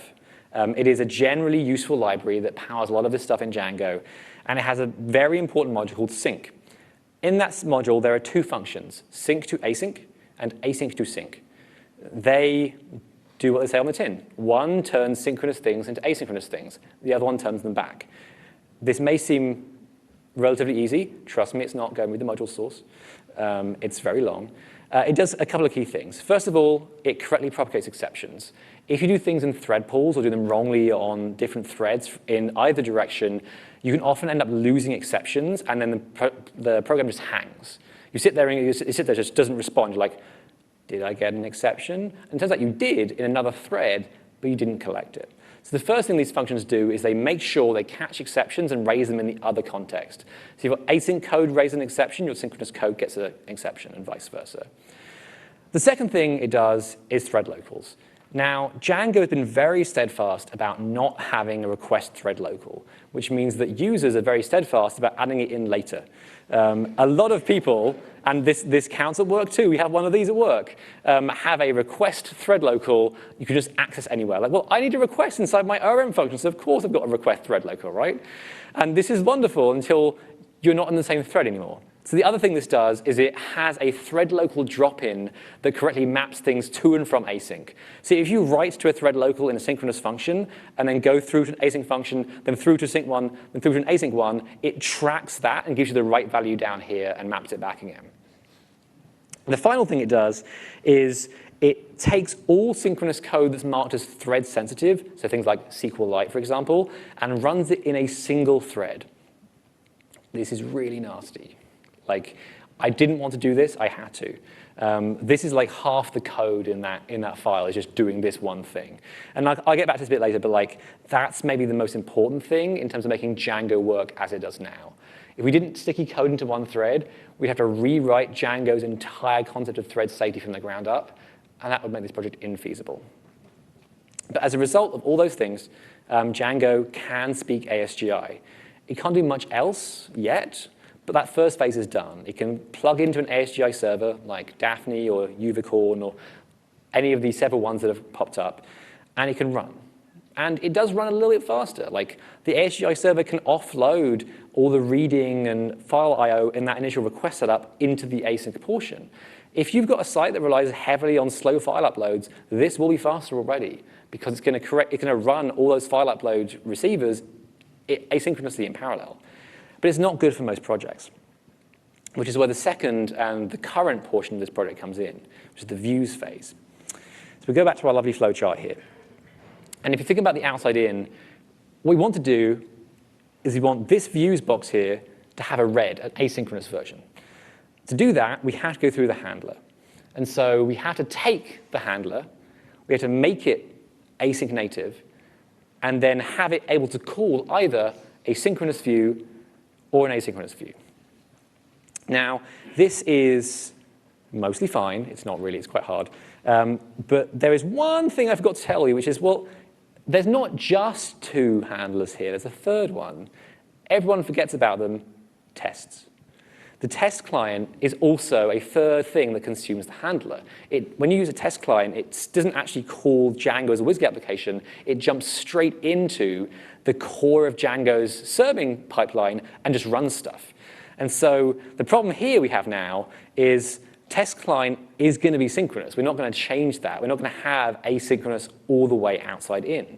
It is a generally useful library that powers a lot of this stuff in Django, and it has a very important module called sync. In that module, there are two functions, sync to async and async to sync. They do what they say on the tin. One turns synchronous things into asynchronous things. The other one turns them back. This may seem relatively easy. Trust me, it's not. Go and read the module source. It's very long. It does a couple of key things. First of all, it correctly propagates exceptions. If you do things in thread pools or do them wrongly on different threads in either direction, you can often end up losing exceptions, and then the program just hangs. You sit there and it just doesn't respond. You're like, did I get an exception? And it turns out you did in another thread, but you didn't collect it. So the first thing these functions do is they make sure they catch exceptions and raise them in the other context. So you've got async code raise an exception, your synchronous code gets an exception, and vice versa. The second thing it does is thread locals. Now, Django has been very steadfast about not having a request thread local, which means that users are very steadfast about adding it in later. A lot of people, and this counts at work too, we have one of these at work, have a request thread local you can just access anywhere. Like, well, I need a request inside my ORM function, so of course I've got a request thread local, right? And this is wonderful until you're not in the same thread anymore. So the other thing this does is it has a thread local drop-in that correctly maps things to and from async. So if you write to a thread local in a synchronous function and then go through to an async function, then through to sync one, then through to an async one, it tracks that and gives you the right value down here and maps it back again. The final thing it does is it takes all synchronous code that's marked as thread sensitive, so things like SQLite, for example, and runs it in a single thread. This is really nasty. Like, I didn't want to do this, I had to. This is like half the code in that file is just doing this one thing. And I'll get back to this a bit later, but like, that's maybe the most important thing in terms of making Django work as it does now. If we didn't sticky code into one thread, we'd have to rewrite Django's entire concept of thread safety from the ground up, and that would make this project infeasible. But as a result of all those things, Django can speak ASGI. It can't do much else yet, but that first phase is done. It can plug into an SGI server like Daphne or Uvicorn or any of these several ones that have popped up, and it can run. And it does run a little bit faster. Like, the SGI server can offload all the reading and file I/O in that initial request setup into the async portion. If you've got a site that relies heavily on slow file uploads, this will be faster already, because it's going to run all those file upload receivers asynchronously in parallel. But it's not good for most projects, which is where the second and the current portion of this project comes in, which is the views phase. So we go back to our lovely flowchart here. And if you think about the outside in, what we want to do is we want this views box here to have a red, an asynchronous version. To do that, we have to go through the handler. And so we have to take the handler, we have to make it async native, and then have it able to call either a synchronous view or an asynchronous view. Now, this is mostly fine. It's not really, it's quite hard. But there is one thing I forgot to tell you, which is, well, there's not just two handlers here. There's a third one. Everyone forgets about them, tests. The test client is also a third thing that consumes the handler. When you use a test client, it doesn't actually call Django as a WSGI application. It jumps straight into the core of Django's serving pipeline and just runs stuff. And so the problem here we have now is test client is going to be synchronous. We're not going to change that. We're not going to have asynchronous all the way outside in,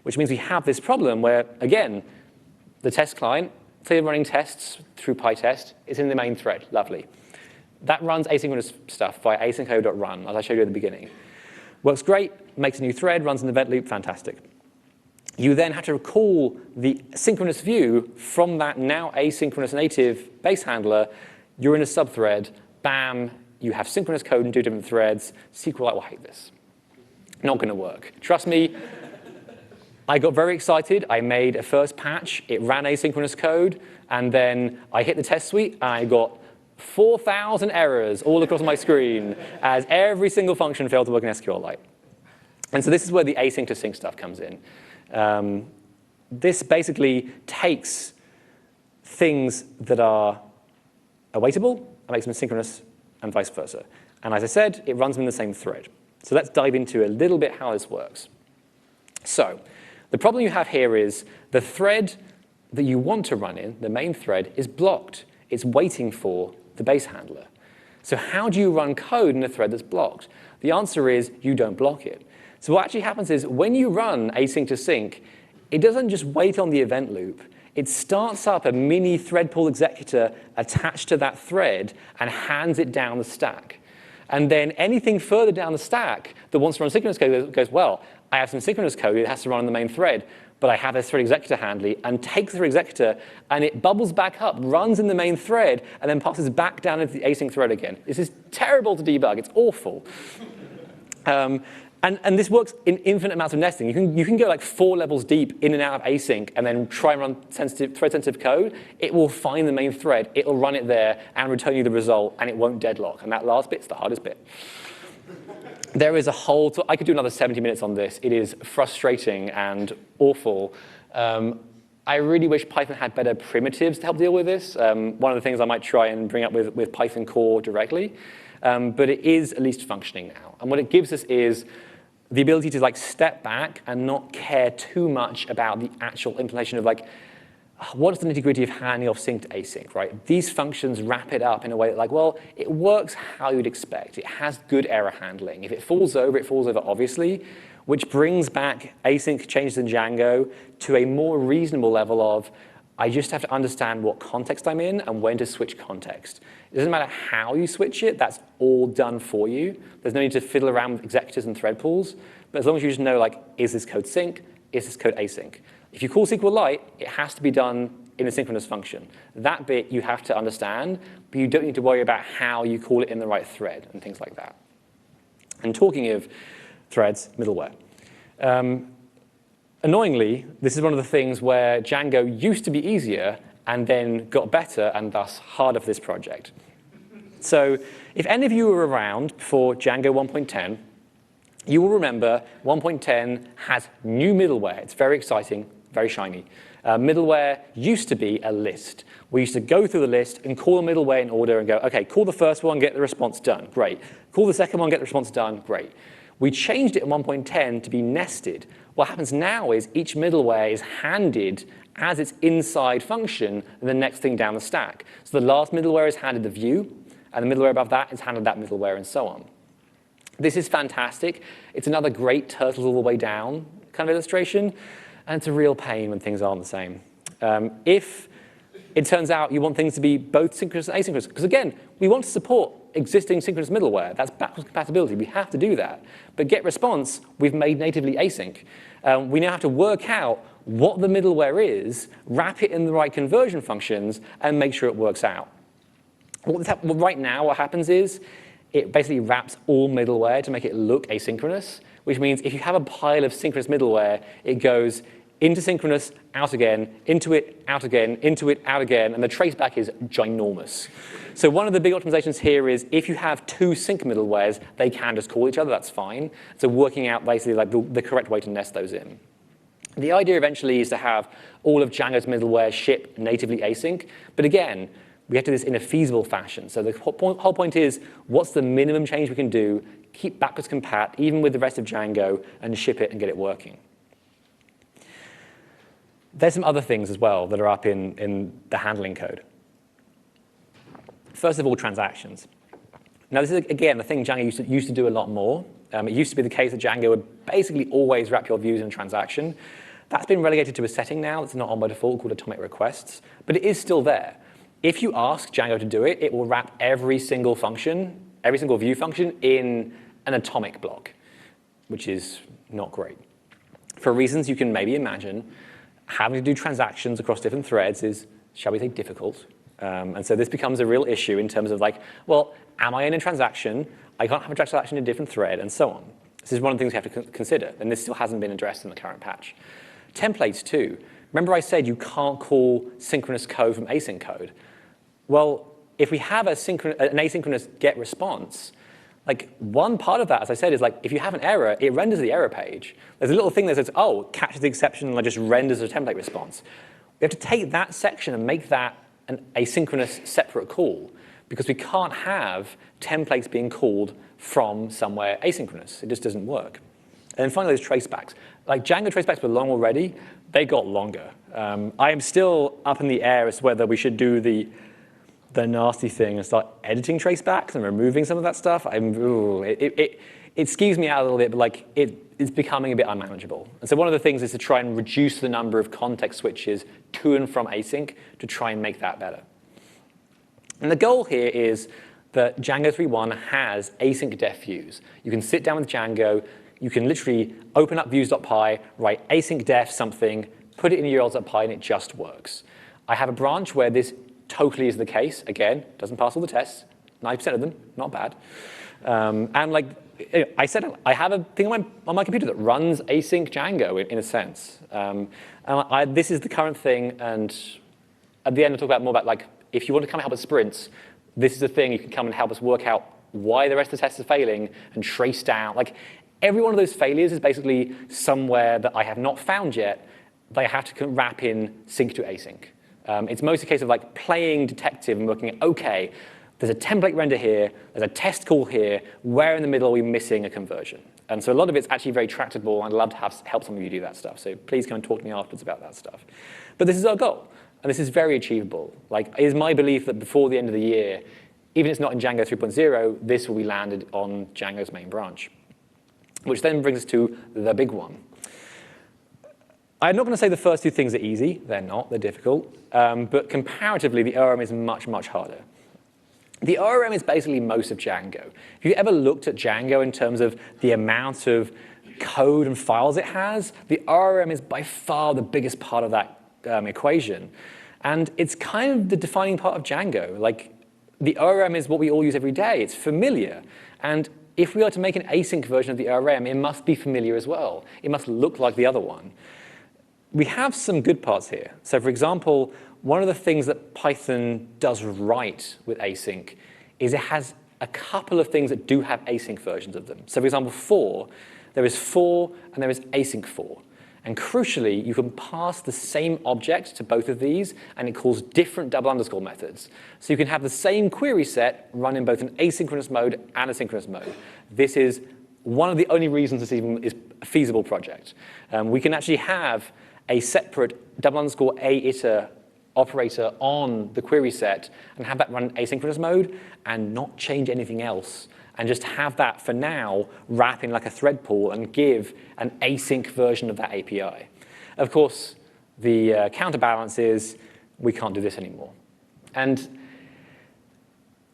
which means we have this problem where, again, the test client, clear running tests through PyTest, is in the main thread. Lovely. That runs asynchronous stuff via async.run, as I showed you at the beginning. Works great, makes a new thread, runs an event loop, fantastic. You then have to call the synchronous view from that now asynchronous native base handler. You're in a subthread, bam, you have synchronous code in 2 different threads. SQLite will hate this. Not going to work. Trust me, I got very excited. I made a first patch. It ran asynchronous code. And then I hit the test suite, and I got 4,000 errors all across my screen as every single function failed to work in SQLite. And so this is where the async to sync stuff comes in. This basically takes things that are awaitable and makes them synchronous and vice versa. And as I said, it runs them in the same thread. So let's dive into a little bit how this works. So the problem you have here is the thread that you want to run in, the main thread, is blocked. It's waiting for the base handler. So how do you run code in a thread that's blocked? The answer is you don't block it. So what actually happens is when you run async to sync, it doesn't just wait on the event loop. It starts up a mini thread pool executor attached to that thread and hands it down the stack. And then anything further down the stack that wants to run synchronous code goes, well, I have some synchronous code. It has to run on the main thread. But I have this thread executor handler, and takes the thread executor, and it bubbles back up, runs in the main thread, and then passes back down into the async thread again. This is terrible to debug. It's awful. And this works in infinite amounts of nesting. You can go like 4 levels deep in and out of async and then try and run thread-sensitive code. It will find the main thread. It will run it there and return you the result, and it won't deadlock. And that last bit's the hardest bit. There is a whole, I could do another 70 minutes on this. It is frustrating and awful. I really wish Python had better primitives to help deal with this. One of the things I might try and bring up with Python core directly. But it is at least functioning now. And what it gives us is the ability to like step back and not care too much about the actual implementation of like, what is the nitty-gritty of handing off sync to async, right? These functions wrap it up in a way that like, well, it works how you'd expect. It has good error handling. If it falls over, it falls over obviously, which brings back async changes in Django to a more reasonable level of, I just have to understand what context I'm in and when to switch context. It doesn't matter how you switch it. That's all done for you. There's no need to fiddle around with executors and thread pools. But as long as you just know, like, is this code sync? Is this code async? If you call SQLite, it has to be done in a synchronous function. That bit you have to understand, but you don't need to worry about how you call it in the right thread and things like that. And talking of threads, middleware. Annoyingly, this is one of the things where Django used to be easier and then got better and thus harder for this project. So if any of you were around before Django 1.10, you will remember 1.10 has new middleware. It's very exciting, very shiny. Middleware used to be a list. We used to go through the list and call the middleware in order and go, OK, call the first one, get the response done. Great. Call the second one, get the response done. Great. We changed it in 1.10 to be nested. What happens now is each middleware is handed as its inside function the next thing down the stack. So the last middleware is handed the view, and the middleware above that is handed that middleware, and so on. This is fantastic. It's another great turtles all the way down kind of illustration, and it's a real pain when things aren't the same. If it turns out you want things to be both synchronous and asynchronous, because again, we want to support existing synchronous middleware. That's backwards compatibility. We have to do that. But GetResponse, we've made natively async. We now have to work out what the middleware is, wrap it in the right conversion functions, and make sure it works out. Right now, what happens is it basically wraps all middleware to make it look asynchronous, which means if you have a pile of synchronous middleware, it goes into synchronous, out again, into it, out again, into it, out again, and the traceback is ginormous. So one of the big optimizations here is if you have 2 sync middlewares, they can just call each other, that's fine. So working out basically like the correct way to nest those in. The idea eventually is to have all of Django's middleware ship natively async, but again, we have to do this in a feasible fashion. So the whole point is, what's the minimum change we can do, keep backwards compat, even with the rest of Django, and ship it and get it working. There's some other things as well that are up in the handling code. First of all, transactions. Now, this is, again, the thing Django used to do a lot more. It used to be the case that Django would basically always wrap your views in a transaction. That's been relegated to a setting now that's not on by default called atomic requests, but it is still there. If you ask Django to do it, it will wrap every single function, every single view function in an atomic block, which is not great. For reasons you can maybe imagine, having to do transactions across different threads is, shall we say, difficult. And so this becomes a real issue in terms of like, well, am I in a transaction? I can't have a transaction in a different thread, and so on. This is one of the things we have to consider, and this still hasn't been addressed in the current patch. Templates, too. Remember I said you can't call synchronous code from async code? Well, if we have an asynchronous GetResponse, like one part of that, as I said, is like if you have an error, it renders the error page. There's a little thing that says, oh, catches the exception and like just renders a template response. We have to take that section and make that an asynchronous separate call, because we can't have templates being called from somewhere asynchronous. It just doesn't work. And then finally, there's tracebacks. Like Django tracebacks were long already. They got longer. I am still up in the air as to whether we should do the nasty thing and start editing tracebacks and removing some of that stuff. It skews me out a little bit, but like it's becoming a bit unmanageable. And so one of the things is to try and reduce the number of context switches to and from async to try and make that better. And the goal here is that Django 3.1 has async def views. You can sit down with Django. You can literally open up views.py, write async def something, put it in urls.py, and it just works. I have a branch where this totally is the case. Again, doesn't pass all the tests. 90% of them, not bad. And like I said, I have a thing on my computer that runs async Django in a sense. And this is the current thing. And at the end, I'll talk more about like if you want to come and help us sprints, this is the thing you can come and help us work out why the rest of the tests are failing and trace down. Like every one of those failures is basically somewhere that I have not found yet. They have to wrap in sync to async. It's mostly a case of like playing detective and working at, OK, there's a template render here, there's a test call here, where in the middle are we missing a conversion? And so a lot of it's actually very tractable, and I'd love to help some of you do that stuff. So please come and talk to me afterwards about that stuff. But this is our goal, and this is very achievable. Like, it is my belief that before the end of the year, even if it's not in Django 3.0, this will be landed on Django's main branch, which then brings us to the big one. I'm not going to say the first two things are easy. They're not. They're difficult. But comparatively, the ORM is much, much harder. The ORM is basically most of Django. If you ever looked at Django in terms of the amount of code and files it has, the ORM is by far the biggest part of that equation. And it's kind of the defining part of Django. Like, the ORM is what we all use every day. It's familiar. And if we are to make an async version of the ORM, it must be familiar as well. It must look like the other one. We have some good parts here. So for example, one of the things that Python does right with async is it has a couple of things that do have async versions of them. So for example, for, there is for and there is async for. And crucially, you can pass the same object to both of these, and it calls different double underscore methods. So you can have the same query set run in both an asynchronous mode and a synchronous mode. This is one of the only reasons this even is a feasible project. We can actually have a separate double underscore a-iter operator on the query set and have that run in asynchronous mode and not change anything else, and just have that, for now, wrap in like a thread pool and give an async version of that API. Of course, the counterbalance is we can't do this anymore. And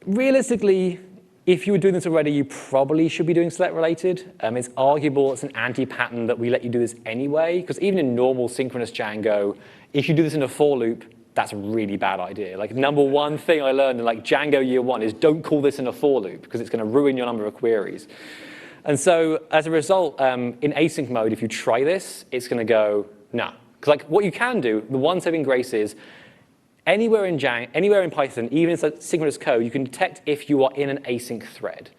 realistically, if you were doing this already, you probably should be doing select related. It's arguable it's an anti-pattern that we let you do this anyway, because even in normal synchronous Django, if you do this in a for loop, that's a really bad idea. Like, number one thing I learned in like Django year one is don't call this in a for loop, because it's going to ruin your number of queries. And so as a result, in async mode, if you try this, it's going to go, no. Because like what you can do, the one saving grace is, anywhere in Python, even if it's synchronous code, you can detect if you are in an async thread.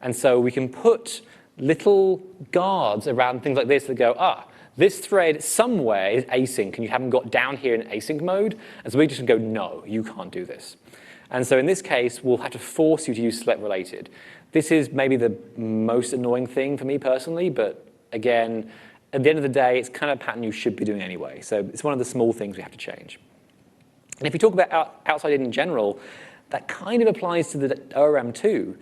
And so we can put little guards around things like this that go, this thread somewhere is async, and you haven't got down here in async mode. And so we just go, no, you can't do this. And so in this case, we'll have to force you to use select related. This is maybe the most annoying thing for me personally, but again, at the end of the day, it's kind of a pattern you should be doing anyway. So it's one of the small things we have to change. And if we talk about outside in general, that kind of applies to the ORM too.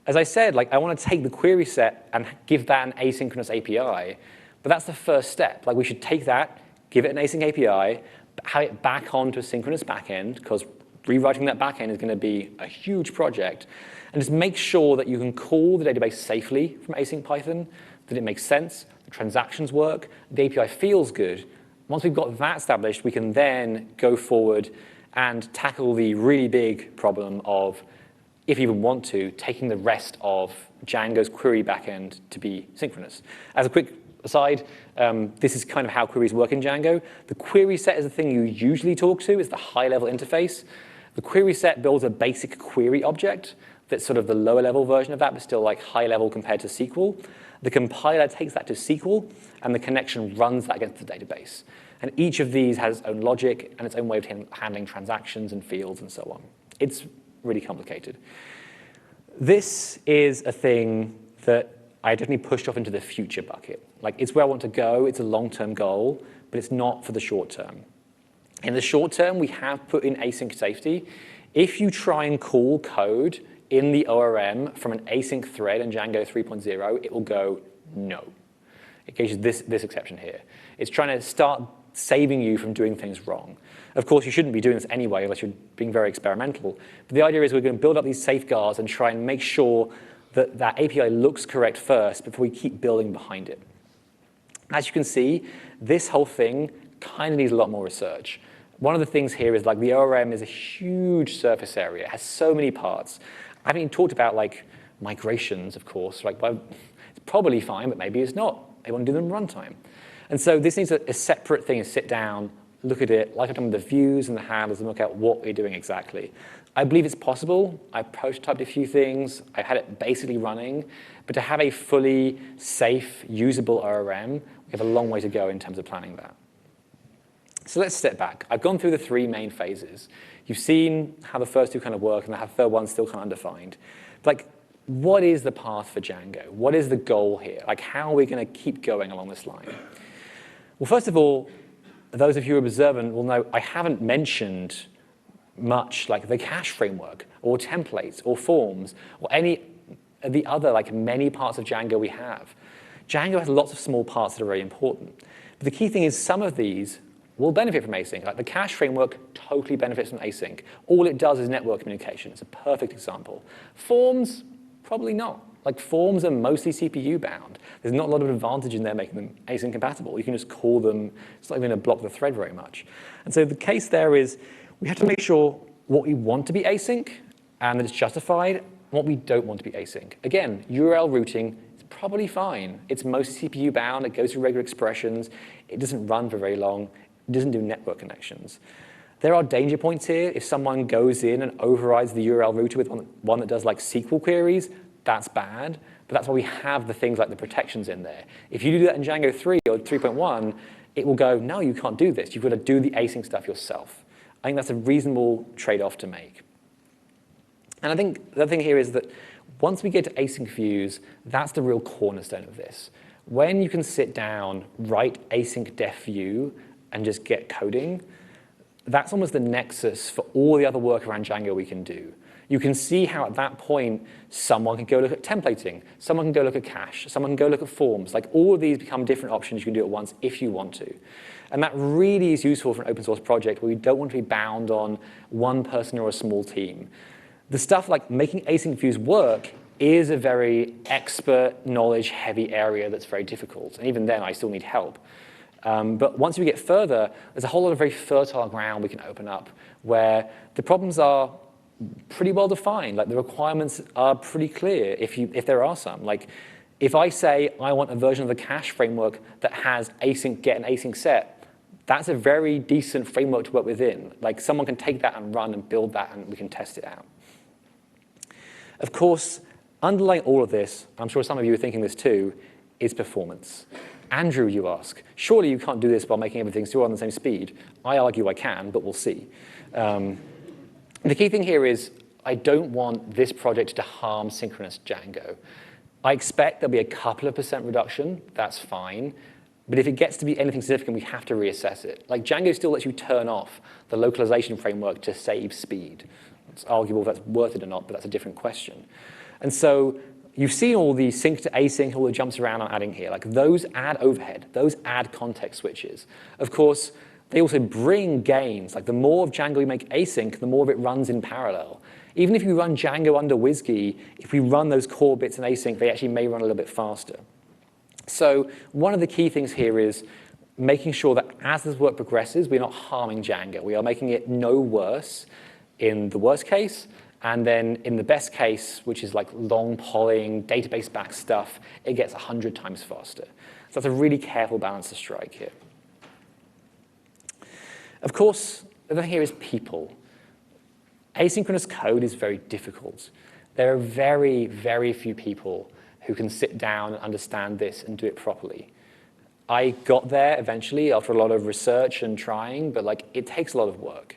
As I said, like, I want to take the query set and give that an asynchronous API, but that's the first step. Like, we should take that, give it an async API, have it back onto a synchronous backend, because rewriting that backend is going to be a huge project, and just make sure that you can call the database safely from async Python, that it makes sense, the transactions work, the API feels good. Once we've got that established, we can then go forward and tackle the really big problem of, if you even want to, taking the rest of Django's query backend to be synchronous. As a quick aside, this is kind of how queries work in Django. The query set is the thing you usually talk to, is the high-level interface. The query set builds a basic query object that's sort of the lower-level version of that, but still like high-level compared to SQL. The compiler takes that to SQL, and the connection runs that against the database. And each of these has its own logic and its own way of handling transactions and fields and so on. It's really complicated. This is a thing that I definitely pushed off into the future bucket. Like, it's where I want to go. It's a long-term goal, but it's not for the short term. In the short term, we have put in async safety. If you try and call code in the ORM from an async thread in Django 3.0, it will go no. It gives you this exception here. It's trying to start saving you from doing things wrong. Of course, you shouldn't be doing this anyway unless you're being very experimental. But the idea is we're going to build up these safeguards and try and make sure that that API looks correct first before we keep building behind it. As you can see, this whole thing kind of needs a lot more research. One of the things here is like the ORM is a huge surface area. It has so many parts. I haven't even talked about like migrations, of course. Like, well, it's probably fine, but maybe it's not. They want to do them runtime. And so this needs a separate thing to sit down, look at it, like I've done with the views and the handlers, and look at what we're doing exactly. I believe it's possible. I prototyped a few things. I had it basically running. But to have a fully safe, usable ORM, we have a long way to go in terms of planning that. So let's step back. I've gone through the three main phases. You've seen how the first two kind of work, and the third one's still kind of undefined. But like, what is the path for Django? What is the goal here? Like, how are we going to keep going along this line? Well, first of all, those of you who are observant will know I haven't mentioned much like the cache framework or templates or forms or any of the other like many parts of Django we have. Django has lots of small parts that are very important. But the key thing is some of these will benefit from async. Like the cache framework totally benefits from async. All it does is network communication. It's a perfect example. Forms, probably not. Like forms are mostly CPU bound. There's not a lot of advantage in there making them async compatible. You can just call them, it's not even going to block the thread very much. And so the case there is we have to make sure what we want to be async and that it's justified, and what we don't want to be async. Again, URL routing is probably fine. It's mostly CPU bound. It goes through regular expressions. It doesn't run for very long. It doesn't do network connections. There are danger points here. If someone goes in and overrides the URL router with one that does like SQL queries, that's bad. But that's why we have the things like the protections in there. If you do that in Django 3 or 3.1, it will go, no, you can't do this. You've got to do the async stuff yourself. I think that's a reasonable trade-off to make. And I think the other thing here is that once we get to async views, that's the real cornerstone of this. When you can sit down, write async def view, and just get coding, that's almost the nexus for all the other work around Django we can do. You can see how at that point, someone can go look at templating, someone can go look at cache, someone can go look at forms. Like all of these become different options you can do at once if you want to. And that really is useful for an open source project where we don't want to be bound on one person or a small team. The stuff like making async views work is a very expert, knowledge-heavy area that's very difficult. And even then, I still need help. But once we get further, there's a whole lot of very fertile ground we can open up where the problems are pretty well defined. Like the requirements are pretty clear if there are some. Like if I say I want a version of the cache framework that has async get and async set, that's a very decent framework to work within. Like someone can take that and run and build that and we can test it out. Of course, underlying all of this, I'm sure some of you are thinking this too, is performance. Andrew, you ask, surely you can't do this by making everything still on the same speed. I argue I can, but we'll see. The key thing here is I don't want this project to harm synchronous Django. I expect there'll be a couple of % reduction. That's fine. But if it gets to be anything significant, we have to reassess it. Like Django still lets you turn off the localization framework to save speed. It's arguable if that's worth it or not, but that's a different question. And so you've seen all the sync to async, all the jumps around I'm adding here. Like those add overhead, those add context switches. Of course, they also bring gains. Like the more of Django we make async, the more of it runs in parallel. Even if you run Django under WSGI, if we run those core bits in async, they actually may run a little bit faster. So one of the key things here is making sure that as this work progresses, we're not harming Django. We are making it no worse in the worst case, and then in the best case, which is like long polling, database-backed stuff, it gets 100 times faster. So that's a really careful balance to strike here. Of course, the thing here is people. Asynchronous code is very difficult. There are very, very few people who can sit down and understand this and do it properly. I got there eventually after a lot of research and trying, but like it takes a lot of work.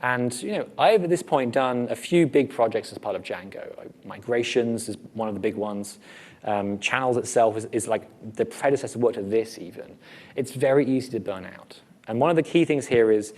And I've at this point done a few big projects as part of Django. Migrations is one of the big ones. Channels itself is like the predecessor work to this even. It's very easy to burn out. And one of the key things here is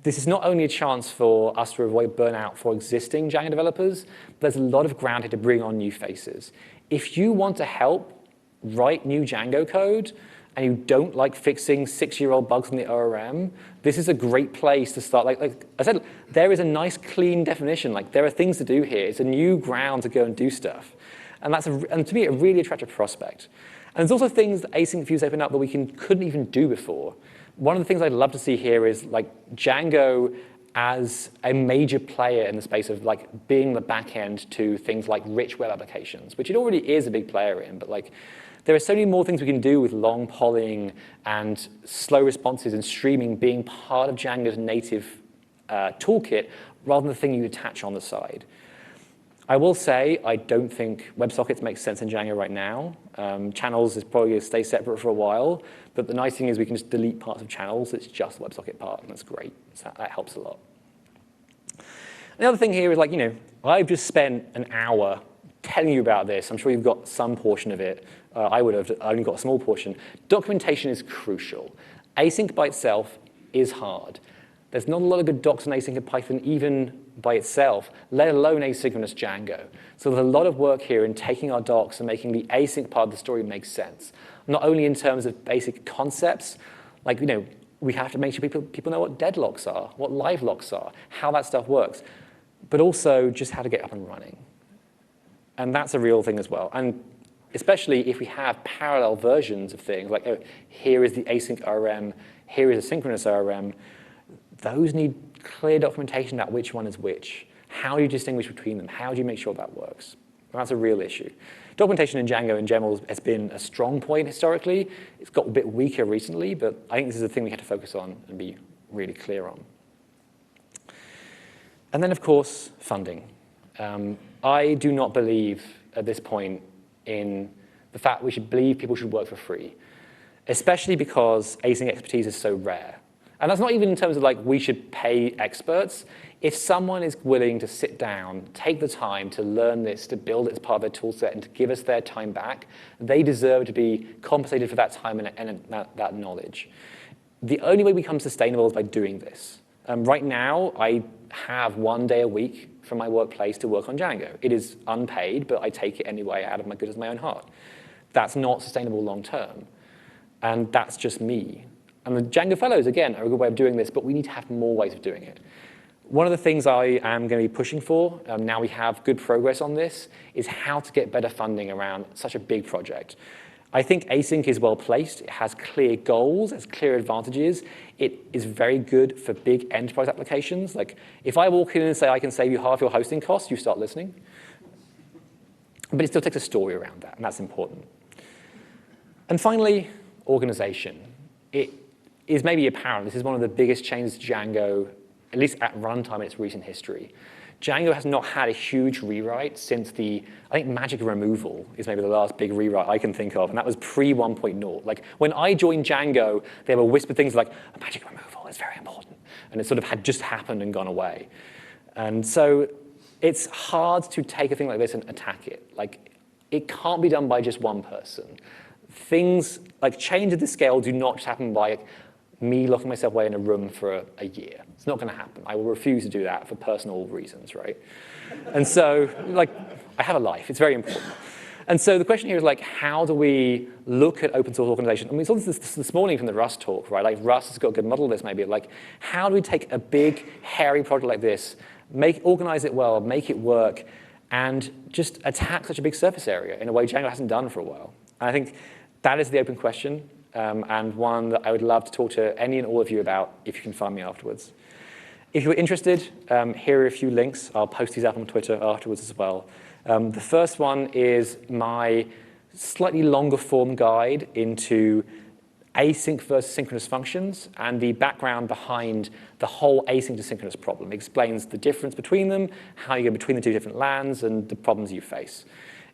this is not only a chance for us to avoid burnout for existing Django developers, but there's a lot of ground here to bring on new faces. If you want to help write new Django code, and you don't like fixing 6-year-old bugs in the ORM, this is a great place to start. Like I said, there is a nice, clean definition. Like there are things to do here. It's a new ground to go and do stuff. And that's, and to me, a really attractive prospect. And there's also things that Async Views open up that we couldn't even do before. One of the things I'd love to see here is like Django as a major player in the space of like being the back end to things like rich web applications, which it already is a big player in, but like there are so many more things we can do with long polling and slow responses and streaming being part of Django's native toolkit rather than the thing you attach on the side. I will say I don't think WebSockets make sense in Django right now. Channels is probably going to stay separate for a while, but the nice thing is we can just delete parts of channels. It's just the WebSocket part, and that's great. So that helps a lot. The other thing here is like, I've just spent an hour telling you about this. I'm sure you've got some portion of it. I would have only got a small portion. Documentation is crucial. Async by itself is hard. There's not a lot of good docs on async in Python even by itself, let alone asynchronous Django. So there's a lot of work here in taking our docs and making the async part of the story make sense. Not only in terms of basic concepts, like, we have to make sure people know what deadlocks are, what live locks are, how that stuff works, but also just how to get up and running. And that's a real thing as well. And especially if we have parallel versions of things, like here is the async ORM, here is a synchronous ORM, those need clear documentation about which one is which. How do you distinguish between them? How do you make sure that works? And that's a real issue. Documentation in Django in general has been a strong point historically. It's got a bit weaker recently, but I think this is a thing we have to focus on and be really clear on. And then, of course, funding. I do not believe at this point in the fact we should believe people should work for free, especially because async expertise is so rare. And that's not even in terms of like we should pay experts. If someone is willing to sit down, take the time to learn this, to build it as part of their tool set, and to give us their time back, they deserve to be compensated for that time and that knowledge. The only way we become sustainable is by doing this. Right now, I have 1 day a week from my workplace to work on Django. It is unpaid, but I take it anyway out of my goodness of my own heart. That's not sustainable long term. And that's just me. And the Django Fellows, again, are a good way of doing this, but we need to have more ways of doing it. One of the things I am going to be pushing for, now we have good progress on this, is how to get better funding around such a big project. I think async is well placed. It has clear goals, it has clear advantages. It is very good for big enterprise applications. Like if I walk in and say I can save you half your hosting costs, you start listening. But it still takes a story around that, and that's important. And finally, organization. It is maybe apparent this is one of the biggest changes to Django, at least at runtime in its recent history. Django has not had a huge rewrite since I think magic removal is maybe the last big rewrite I can think of, and that was pre 1.0. Like when I joined Django, there were whispered things like, magic removal is very important, and it sort of had just happened and gone away. And so it's hard to take a thing like this and attack it. Like it can't be done by just one person. Things like change at this scale do not just happen by me locking myself away in a room for a year. It's not going to happen. I will refuse to do that for personal reasons, right? And so, like, I have a life. It's very important. And so the question here is, like, how do we look at open source organization? I mean, we saw this morning from the Rust talk, right? Like, Rust has got a good model of this, maybe. Like, how do we take a big, hairy project like this, organize it well, make it work, and just attack such a big surface area in a way Django hasn't done for a while? And I think that is the open question, and one that I would love to talk to any and all of you about if you can find me afterwards. If you're interested, here are a few links. I'll post these up on Twitter afterwards as well. The first one is my slightly longer form guide into async versus synchronous functions and the background behind the whole async to synchronous problem. It explains the difference between them, how you go between the two different lands, and the problems you face.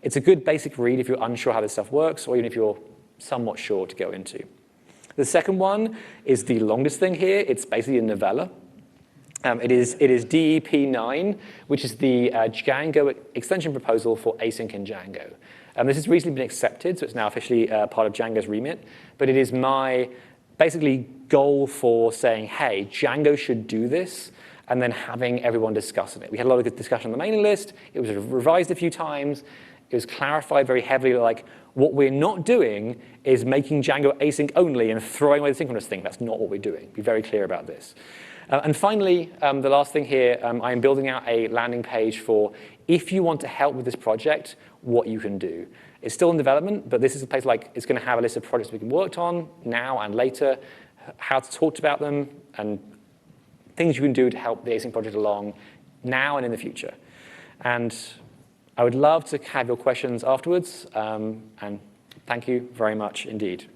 It's a good basic read if you're unsure how this stuff works, or even if you're somewhat sure to go into. The second one is the longest thing here. It's basically a novella. It is DEP9, which is the Django extension proposal for async in Django. This has recently been accepted, so it's now officially part of Django's remit. But it is my basically goal for saying, hey, Django should do this, and then having everyone discussing it. We had a lot of good discussion on the mailing list. It was revised a few times. It was clarified very heavily, like, what we're not doing is making Django async only and throwing away the synchronous thing. That's not what we're doing. Be very clear about this. And finally, the last thing here, I am building out a landing page for if you want to help with this project, what you can do. It's still in development, but this is a place like it's going to have a list of projects we can work on now and later, how to talk about them, and things you can do to help the async project along now and in the future. And I would love to have your questions afterwards, and thank you very much indeed.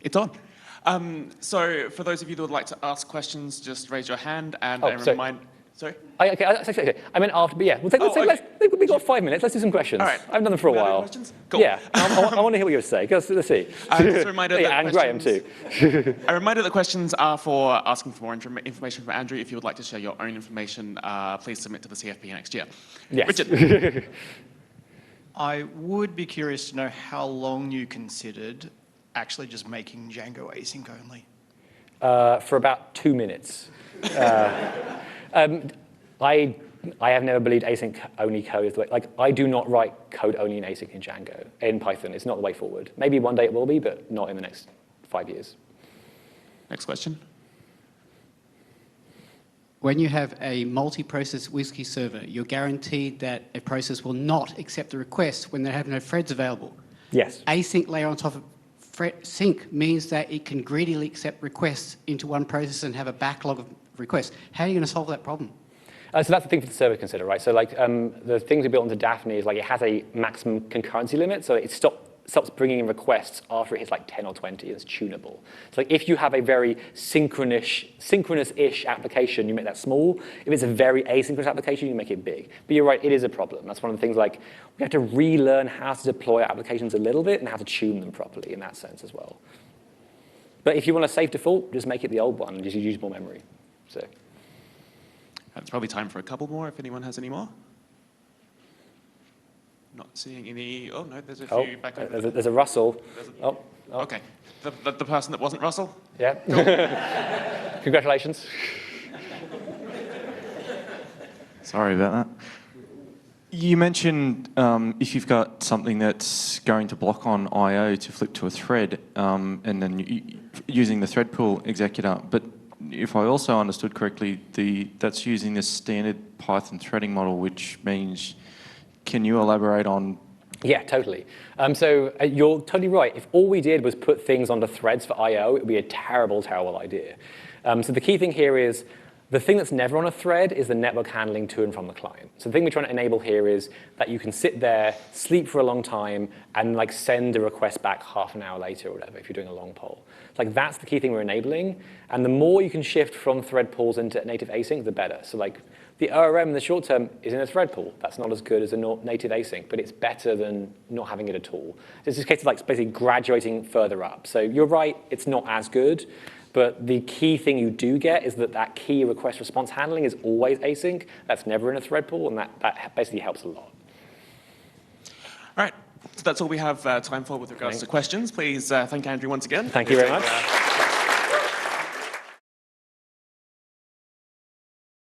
It's on. So for those of you that would like to ask questions, just raise your hand and Sorry? Okay. I meant after, but yeah. We've got 5 minutes. Let's do some questions. All right. I haven't done them for a while. Questions? Cool. Yeah, I want to hear what you have to say. Let's see. Just a reminder that and Graham too. A reminder that questions are for asking for more information from Andrew. If you would like to share your own information, please submit to the CFP next year. Yes. Richard. I would be curious to know how long you considered actually just making Django async only. For about 2 minutes. I have never believed async only code is the way. Like, I do not write code only in async in Django in Python. It's not the way forward. Maybe one day it will be, but not in the next 5 years. Next question. When you have a multi-process Whisky server, you're guaranteed that a process will not accept the request when they have no threads available. Yes. Async layer on top of sync means that it can greedily accept requests into one process and have a backlog of requests. How are you going to solve that problem? So that's the thing for the server to consider, right? So like the things we built into Daphne is like it has a maximum concurrency limit, so it stops bringing in requests after it hits like 10 or 20. It's tunable. So like if you have a very synchronous-ish application, you make that small. If it's a very asynchronous application, you make it big. But you're right, it is a problem. That's one of the things like we have to relearn how to deploy applications a little bit and how to tune them properly in that sense as well. But if you want a safe default, just make it the old one and just use more memory. So. It's probably time for a couple more if anyone has any more. Not seeing any. Oh, no, there's a few back over there. There's a Russell. OK. The person that wasn't Russell? Yeah. Cool. Congratulations. Sorry about that. You mentioned if you've got something that's going to block on I/O to flip to a thread, and then using the thread pool executor. But if I also understood correctly, that's using this standard Python threading model, which means, can you elaborate on? Yeah, totally. So you're totally right. If all we did was put things onto threads for I/O, it would be a terrible, terrible idea. So the key thing here is the thing that's never on a thread is the network handling to and from the client. So the thing we're trying to enable here is that you can sit there, sleep for a long time, and like send a request back half an hour later or whatever if you're doing a long poll. Like that's the key thing we're enabling. And the more you can shift from thread pools into native async, the better. So like the ORM in the short term is in a thread pool. That's not as good as a native async, but it's better than not having it at all. So it's just a case of like basically graduating further up. So you're right, it's not as good, But the key thing you do get is that key request response handling is always async. That's never in a thread pool, and that basically helps a lot. All right, so that's all we have time for with regards to questions. Please thank Andrew once again. Thank you very much.